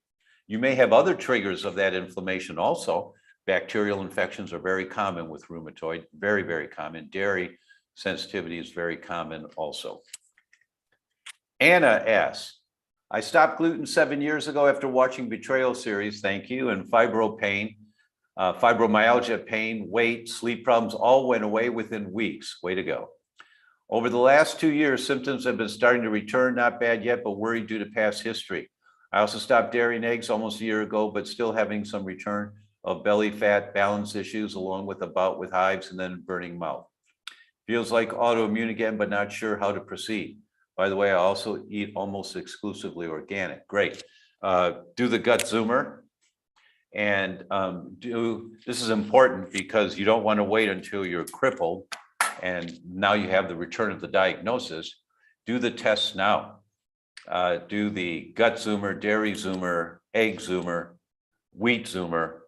You may have other triggers of that inflammation also. Bacterial infections are very common with rheumatoid, very, very common. Dairy sensitivity is very common also. Anna asks, I stopped gluten 7 years ago after watching Betrayal series, thank you, and fibromyalgia pain, weight, sleep problems all went away within weeks. Way to go. Over the last 2 years, symptoms have been starting to return, not bad yet, but worried due to past history. I also stopped dairy and eggs almost a year ago, but still having some return of belly fat, balance issues, along with a bout with hives and then burning mouth. Feels like autoimmune again, but not sure how to proceed. By the way, I also eat almost exclusively organic. Great. Do the gut Zoomer. And this is important because you don't want to wait until you're crippled and now you have the return of the diagnosis. Do the tests now. Do the gut Zoomer, dairy Zoomer, egg Zoomer, wheat Zoomer,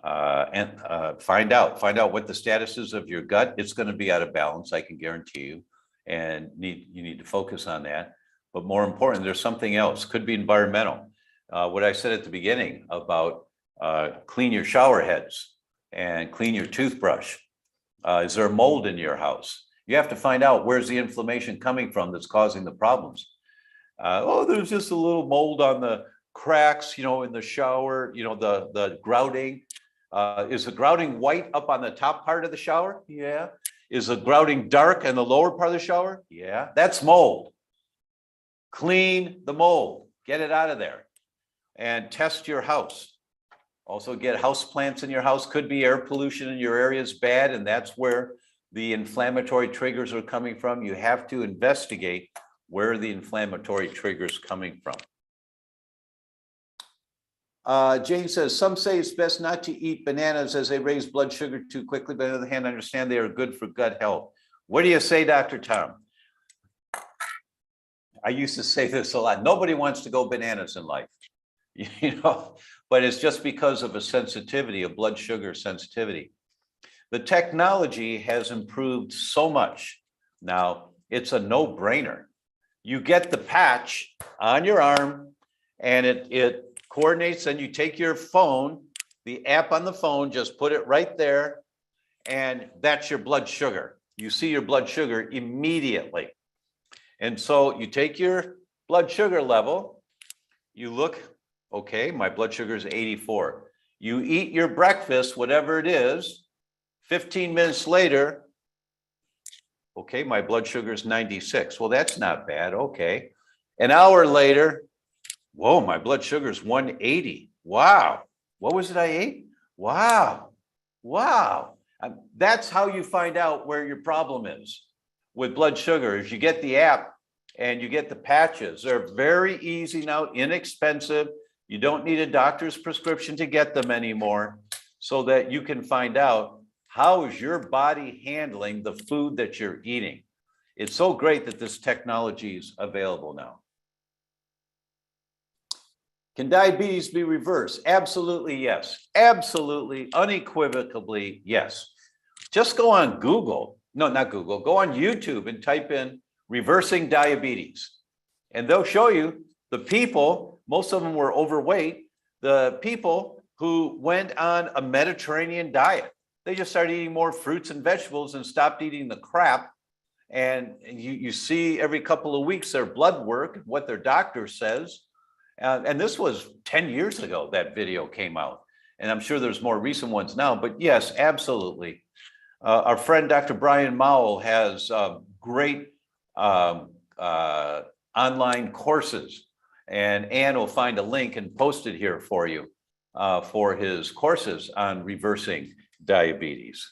and find out what the status is of your gut. It's going to be out of balance, I can guarantee you. And you need to focus on that. But more important, there's something else. Could be environmental. What I said at the beginning about clean your shower heads and clean your toothbrush. Is there mold in your house? You have to find out where's the inflammation coming from that's causing the problems. Oh, there's just a little mold on the cracks, in the shower, the grouting. Is the grouting white up on the top part of the shower? Yeah. Is the grouting dark in the lower part of the shower? Yeah. That's mold. Clean the mold, get it out of there, and test your house. Also get house plants in your house. Could be air pollution in your area is bad, and that's where the inflammatory triggers are coming from. You have to investigate where the inflammatory triggers coming from. Jane says, some say it's best not to eat bananas as they raise blood sugar too quickly, but on the other hand, I understand they are good for gut health. What do you say, Dr. Tom? I used to say this a lot. Nobody wants to go bananas in life, but it's just because of a sensitivity, a blood sugar sensitivity. The technology has improved so much. Now it's a no-brainer. You get the patch on your arm and it coordinates, and you take your phone, the app on the phone, just put it right there, and that's your blood sugar. You see your blood sugar immediately. And so you take your blood sugar level, you look, okay, my blood sugar is 84. You eat your breakfast, whatever it is, 15 minutes later, okay, my blood sugar is 96. Well, that's not bad, okay. An hour later, whoa, my blood sugar is 180. Wow, what was it I ate? Wow. That's how you find out where your problem is with blood sugar, is you get the app and you get the patches. They're very easy now, inexpensive. You don't need a doctor's prescription to get them anymore, so that you can find out how is your body handling the food that you're eating. It's so great that this technology is available now. Can diabetes be reversed? Absolutely yes. Absolutely, unequivocally yes. Just go on Google. No, not Google. Go on YouTube and type in reversing diabetes. And they'll show you the people, most of them were overweight, the people who went on a Mediterranean diet. They just started eating more fruits and vegetables and stopped eating the crap. And you see every couple of weeks their blood work, what their doctor says. And this was 10 years ago that video came out. And I'm sure there's more recent ones now, but yes, absolutely. Our friend, Dr. Brian Mowell, has great online courses, and Ann will find a link and post it here for you for his courses on reversing diabetes.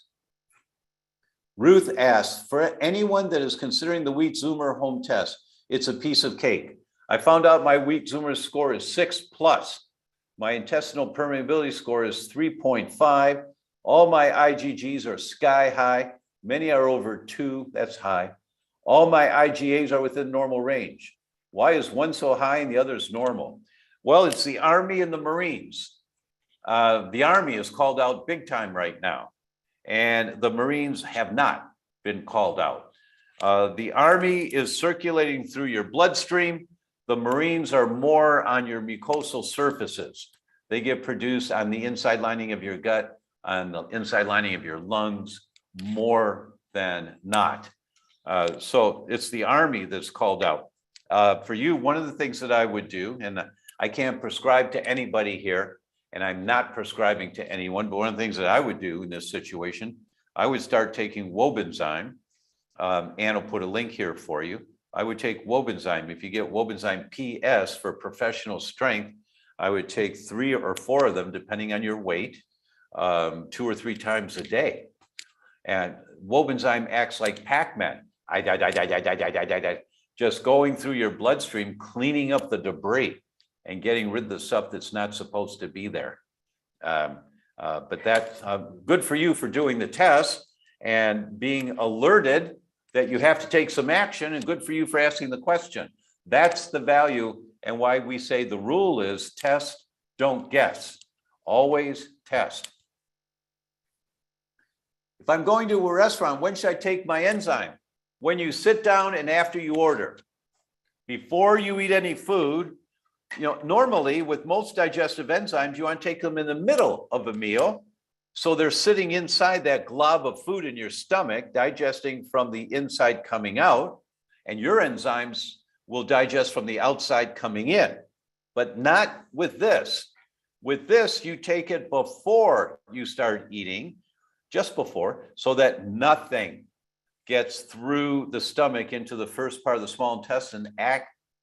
Ruth asks, for anyone that is considering the Wheat Zoomer home test, it's a piece of cake. I found out my Wheat Zoomer score is 6+. My intestinal permeability score is 3.5. All my IgGs are sky high. Many are over 2, that's high. All my IgAs are within normal range. Why is one so high and the other is normal? Well, it's the Army and the Marines. The Army is called out big time right now, and the Marines have not been called out. The Army is circulating through your bloodstream. The Marines are more on your mucosal surfaces. They get produced on the inside lining of your gut, on the inside lining of your lungs, more than not. So it's the Army that's called out. For you, one of the things that I would do, and I can't prescribe to anybody here, and I'm not prescribing to anyone, but one of the things that I would do in this situation, I would start taking Wobenzym. Ann will put a link here for you. I would take Wobenzym. If you get Wobenzym PS for professional strength, I would take 3 or 4 of them, depending on your weight, 2 or 3 times a day. And Wobenzym acts like Pac-Man. Just going through your bloodstream, cleaning up the debris and getting rid of the stuff that's not supposed to be there. But that's good for you for doing the test and being alerted that you have to take some action, and good for you for asking the question. That's the value, and why we say the rule is test, don't guess. Always test. If I'm going to a restaurant, when should I take my enzyme? When you sit down and after you order. Before you eat any food, normally with most digestive enzymes, you want to take them in the middle of a meal, So they're sitting inside that glob of food in your stomach, digesting from the inside coming out, and your enzymes will digest from the outside coming in, but not with this. With this, you take it before you start eating, just before, so that nothing gets through the stomach into the first part of the small intestine,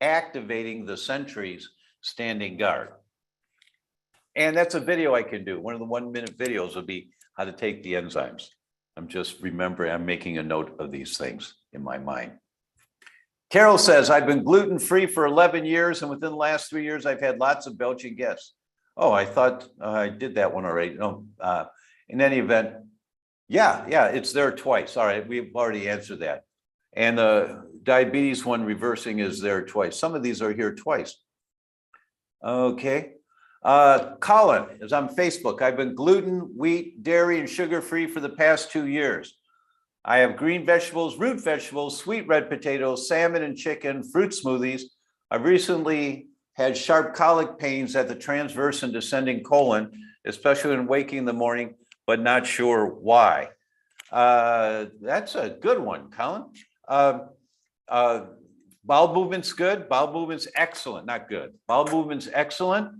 activating the sentries standing guard. And that's a video I can do. One of the 1-minute videos would be how to take the enzymes. I'm just remembering, I'm making a note of these things in my mind. Carol says, I've been gluten-free for 11 years, and within the last 3 years, I've had lots of belching guests. Oh, I thought I did that one already. No, in any event, yeah, it's there twice. All right, we've already answered that. And the diabetes one reversing is there twice. Some of these are here twice. Okay. Colin is on Facebook. I've been gluten, wheat, dairy, and sugar-free for the past 2 years. I have green vegetables, root vegetables, sweet red potatoes, salmon and chicken, fruit smoothies. I've recently had sharp colic pains at the transverse and descending colon, especially when waking in the morning, but not sure why. That's a good one, Colin. Bowel movement's good. Bowel movement's excellent, not good. Bowel movement's excellent.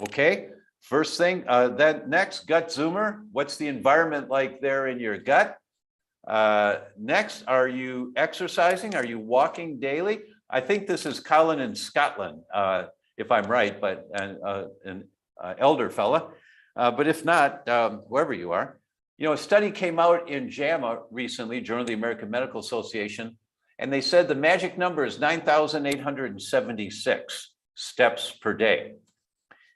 Okay. First thing, then next, gut zoomer. What's the environment like there in your gut? Next, are you exercising? Are you walking daily? I think this is Colin in Scotland, if I'm right, but an elder fella. But if not, whoever you are, you know, a study came out in JAMA recently, Journal of the American Medical Association, and they said the magic number is 9,876 steps per day.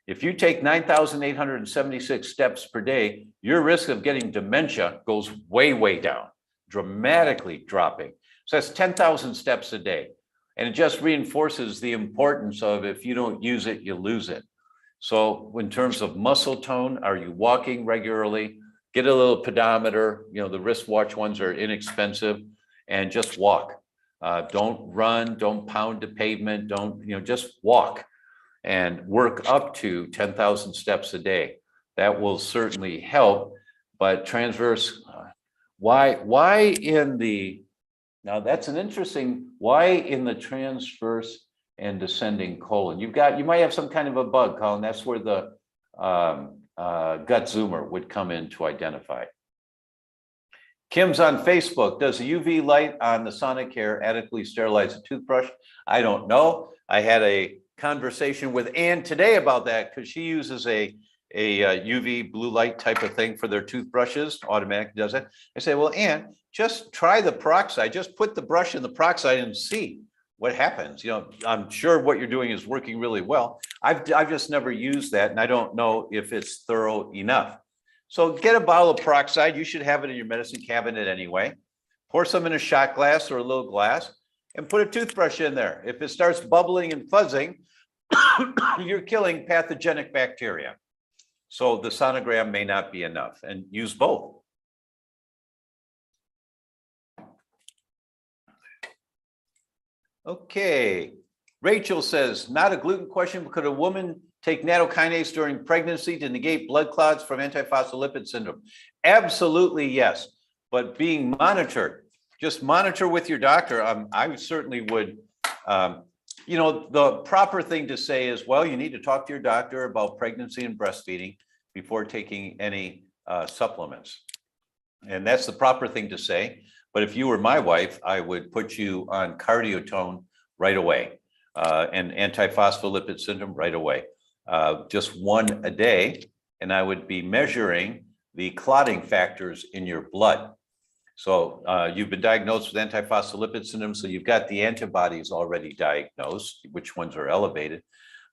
If you take 9,876 steps per day, your risk of getting dementia goes way, way down, dramatically dropping. So that's 10,000 steps a day. And it just reinforces the importance of if you don't use it, you lose it. So in terms of muscle tone, are you walking regularly? Get a little pedometer. You know, the wristwatch ones are inexpensive, and just walk. Don't run, don't pound the pavement, don't, you know, just walk and work up to 10,000 steps a day. That will certainly help. But transverse, why in the, now that's an interesting, why in the transverse and descending colon? You might have some kind of a bug, Colin. That's where the gut zoomer would come in to identify. Kim's on Facebook. Does the UV light on the Sonicare adequately sterilize a toothbrush? I don't know. I had a conversation with Ann today about that because she uses a UV blue light type of thing for their toothbrushes. Automatically does it. I say, well, Ann, just try the peroxide. Just put the brush in the peroxide and see what happens. You know, I'm sure what you're doing is working really well. I've just never used that, and I don't know if it's thorough enough. So get a bottle of peroxide. You should have it in your medicine cabinet anyway. Pour some in a shot glass or a little glass and put a toothbrush in there. If it starts bubbling and fuzzing, you're killing pathogenic bacteria. So the sonogram may not be enough, and use both. Okay. Rachel says, not a gluten question, but could a woman take nattokinase during pregnancy to negate blood clots from antiphospholipid syndrome? Absolutely, yes. But being monitored, just monitor with your doctor. I certainly would, you know, the proper thing to say is, well, you need to talk to your doctor about pregnancy and breastfeeding before taking any supplements. And that's the proper thing to say. But if you were my wife, I would put you on cardiotone right away and antiphospholipid syndrome right away. Just one a day, and I would be measuring the clotting factors in your blood. So you've been diagnosed with antiphospholipid syndrome, so you've got the antibodies already diagnosed, which ones are elevated.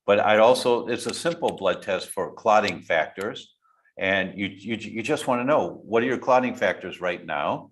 But I'd also, it's a simple blood test for clotting factors. And you just want to know, what are your clotting factors right now?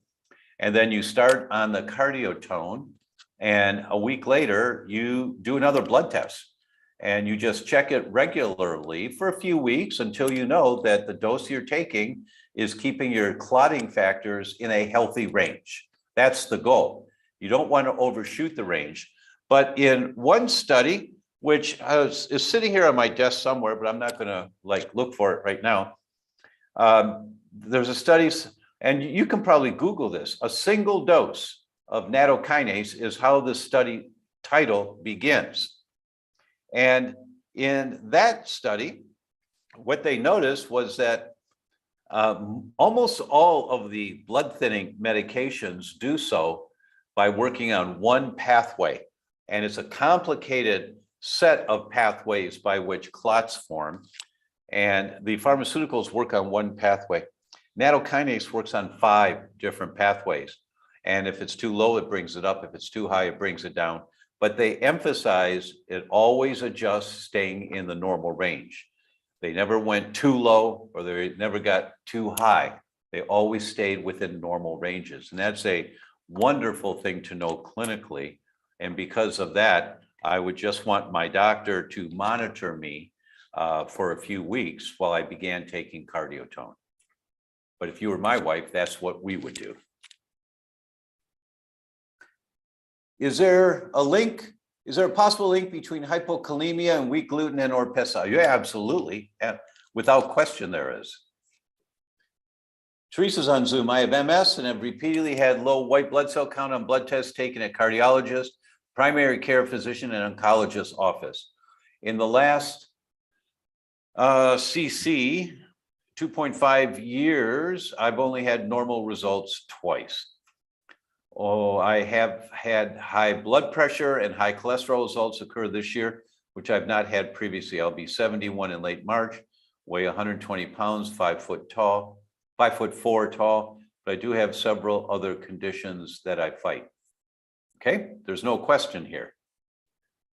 And then you start on the cardiotone, and a week later, you do another blood test. And you just check it regularly for a few weeks until you know that the dose you're taking is keeping your clotting factors in a healthy range. That's the goal. You don't want to overshoot the range. But in one study, which is sitting here on my desk somewhere, but I'm not going to look for it right now. there's a study, and you can probably Google this, a single dose of nattokinase is how the study title begins. And in that study, what they noticed was that almost all of the blood thinning medications do so by working on one pathway. And it's a complicated set of pathways by which clots form. And the pharmaceuticals work on one pathway. Nattokinase works on 5 different pathways. And if it's too low, it brings it up. If it's too high, it brings it down. But they emphasize it always adjusts staying in the normal range. They never went too low or they never got too high. They always stayed within normal ranges. And that's a wonderful thing to know clinically. And because of that, I would just want my doctor to monitor me for a few weeks while I began taking cardiotone. But if you were my wife, that's what we would do. Is there a link? Is there a possible link between hypokalemia and weak gluten and or pesticides? Yeah, absolutely. Without question, there is. Teresa's on Zoom. I have MS and have repeatedly had low white blood cell count on blood tests taken at cardiologist, primary care physician, and oncologist office. In the last CC 2.5 years, I've only had normal results twice. Oh, I have had high blood pressure and high cholesterol results occur this year, which I've not had previously. I'll be 71 in late March, weigh 120 pounds, 5 foot tall, 5'4" tall, but I do have several other conditions that I fight. Okay, there's no question here.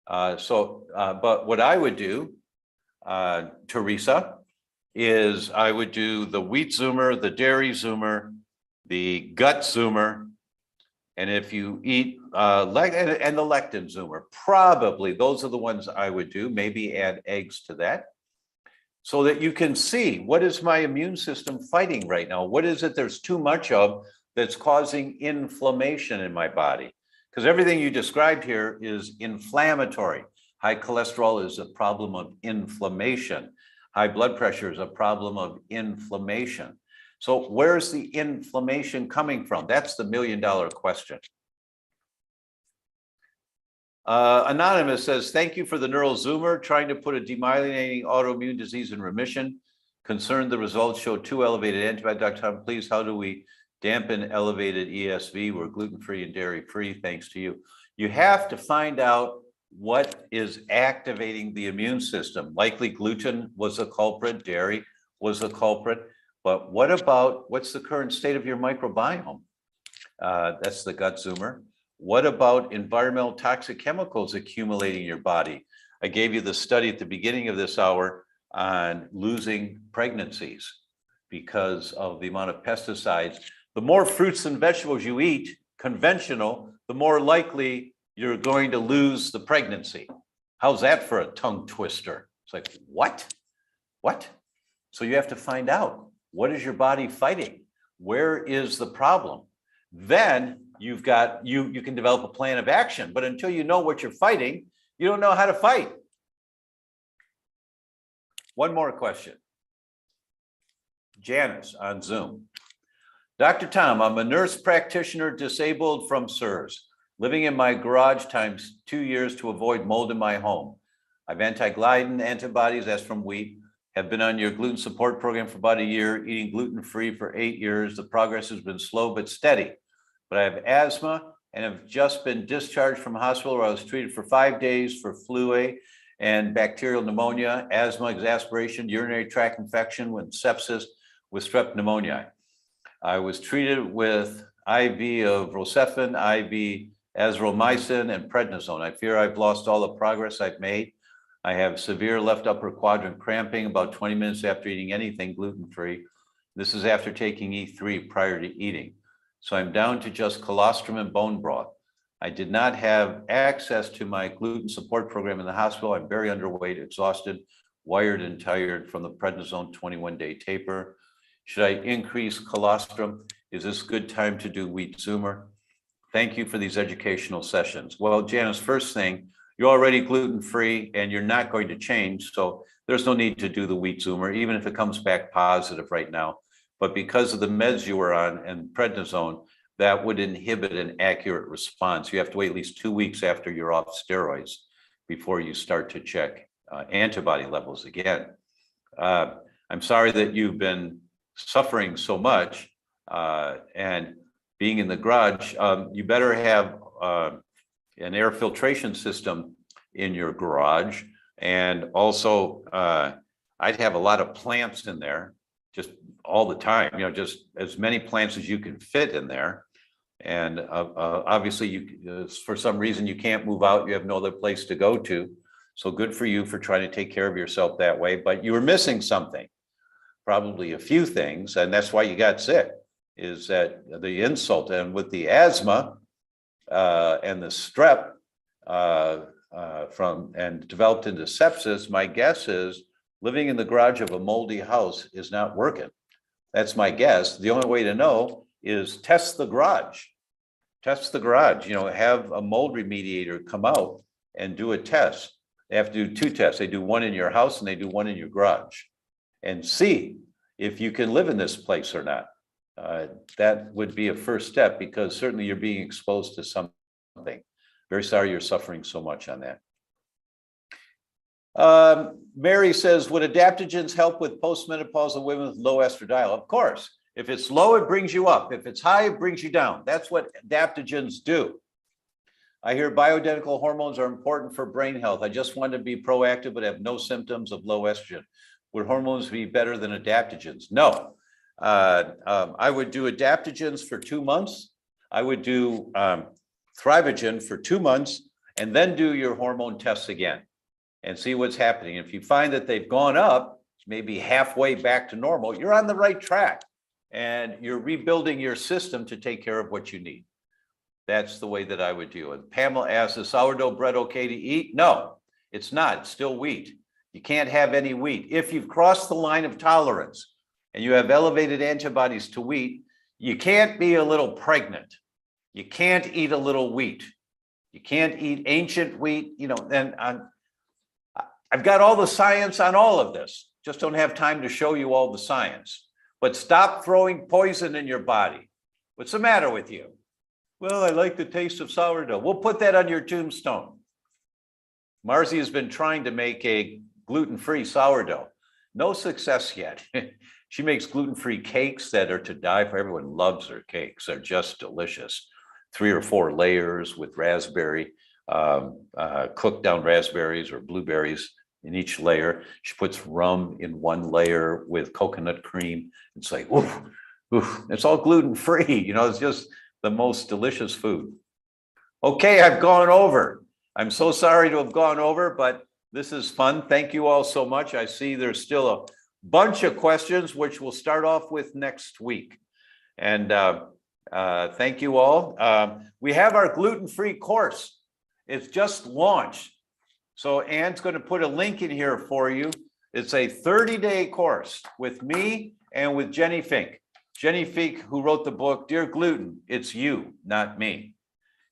But what I would do, Teresa, is I would do the wheat zoomer, the dairy zoomer, the gut zoomer, and if you eat and the lectin zoomer, probably those are the ones I would do, maybe add eggs to that, so that you can see what is my immune system fighting right now? What is it there's too much of that's causing inflammation in my body? Because everything you described here is inflammatory. High cholesterol is a problem of inflammation. High blood pressure is a problem of inflammation. So where's the inflammation coming from? That's the $1 million question. Anonymous says, thank you for the neural zoomer. Trying to put a demyelinating autoimmune disease in remission. Concerned the results show 2 elevated antibody. Dr. Tom, please, how do we dampen elevated ESV? We're gluten-free and dairy-free, thanks to you. You have to find out what is activating the immune system. Likely gluten was a culprit, dairy was a culprit, but what about, what's the current state of your microbiome? That's the gut zoomer. What about environmental toxic chemicals accumulating in your body? I gave you the study at the beginning of this hour on losing pregnancies because of the amount of pesticides. The more fruits and vegetables you eat, conventional, the more likely you're going to lose the pregnancy. How's that for a tongue twister? It's like, what? What? So you have to find out, what is your body fighting? Where is the problem? Then you've got, you can develop a plan of action, but until you know what you're fighting, you don't know how to fight. One more question. Janice on Zoom. Dr. Tom, I'm a nurse practitioner disabled from SIRS, living in my garage times 2 years to avoid mold in my home. I've anti-gluten antibodies, that's from wheat, have been on your gluten support program for about a year, eating gluten-free for 8 years. The progress has been slow but steady. But I have asthma and have just been discharged from a hospital where I was treated for 5 days for flu A and bacterial pneumonia, asthma, exasperation, urinary tract infection with sepsis with strep pneumoniae. I was treated with IV of Rocephin, IV azithromycin, and prednisone. I fear I've lost all the progress I've made. I have severe left upper quadrant cramping about 20 minutes after eating anything gluten-free. This is after taking E3 prior to eating. So I'm down to just colostrum and bone broth. I did not have access to my gluten support program in the hospital. I'm very underweight, exhausted, wired and tired from the prednisone 21-day taper. Should I increase colostrum? Is this a good time to do wheat zoomer? Thank you for these educational sessions. Well, Janice, first thing, you're already gluten-free and you're not going to change. So there's no need to do the wheat zoomer, even if it comes back positive right now. but because of the meds you were on and prednisone, that would inhibit an accurate response. You have to wait at least 2 weeks after you're off steroids before you start to check antibody levels again. I'm sorry that you've been suffering so much and being in the garage. You better have an air filtration system in your garage. And also, I'd have a lot of plants in there just all the time, you know, just as many plants as you can fit in there. And obviously, you for some reason, you can't move out. You have no other place to go to. So good for you for trying to take care of yourself that way. But you were missing something, probably a few things. And that's why you got sick, is that the insult. And with the asthma and the strep and developed into sepsis, my guess is living in the garage of a moldy house is not working. That's my guess. The only way to know is test the garage. Test the garage, you know, have a mold remediator come out and do a test. They have to do 2 tests. They do one in your house and they do one in your garage and see if you can live in this place or not. That would be a first step, because certainly you're being exposed to something. Very sorry you're suffering so much on that. Mary says, would adaptogens help with postmenopausal women with low estradiol? Of course. If it's low, it brings you up. If it's high, it brings you down. That's what adaptogens do. I hear bioidentical hormones are important for brain health. I just want to be proactive but have no symptoms of low estrogen. Would hormones be better than adaptogens? No. I would do adaptogens for 2 months. I would do Thrivogen for 2 months, and then do your hormone tests again and see what's happening. If you find that they've gone up, maybe halfway back to normal, you're on the right track and you're rebuilding your system to take care of what you need. That's the way that I would do it. Pamela asks, is sourdough bread okay to eat? No, it's not. It's still wheat. You can't have any wheat. If you've crossed the line of tolerance and you have elevated antibodies to wheat, you can't be a little pregnant. You can't eat a little wheat. You can't eat ancient wheat. You know, and I've got all the science on all of this. Just don't have time to show you all the science. But stop throwing poison in your body. What's the matter with you? Well, I like the taste of sourdough. We'll put that on your tombstone. Marzi has been trying to make a gluten-free sourdough. No success yet. She makes gluten-free cakes that are to die for. Everyone loves her cakes. They're just delicious. 3 or 4 layers with raspberry, cooked down raspberries or blueberries in each layer. She puts rum in one layer with coconut cream. It's like, oof, oof. It's all gluten-free. You know, it's just the most delicious food. Okay, I've gone over. I'm so sorry to have gone over, but this is fun. Thank you all so much. I see there's still a bunch of questions, which we'll start off with next week. And thank you all. We have our gluten-free course. It's just launched. So Ann's going to put a link in here for you. It's a 30-day course with me and with Jenny Fink. Jenny Fink, who wrote the book, Dear Gluten, It's You, Not Me.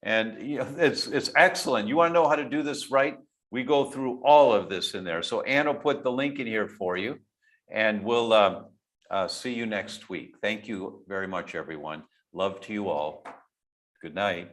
And you know, it's excellent. You want to know how to do this right? We go through all of this in there. So Ann will put the link in here for you, and we'll see you next week. Thank you very much, everyone. Love to you all. Good night.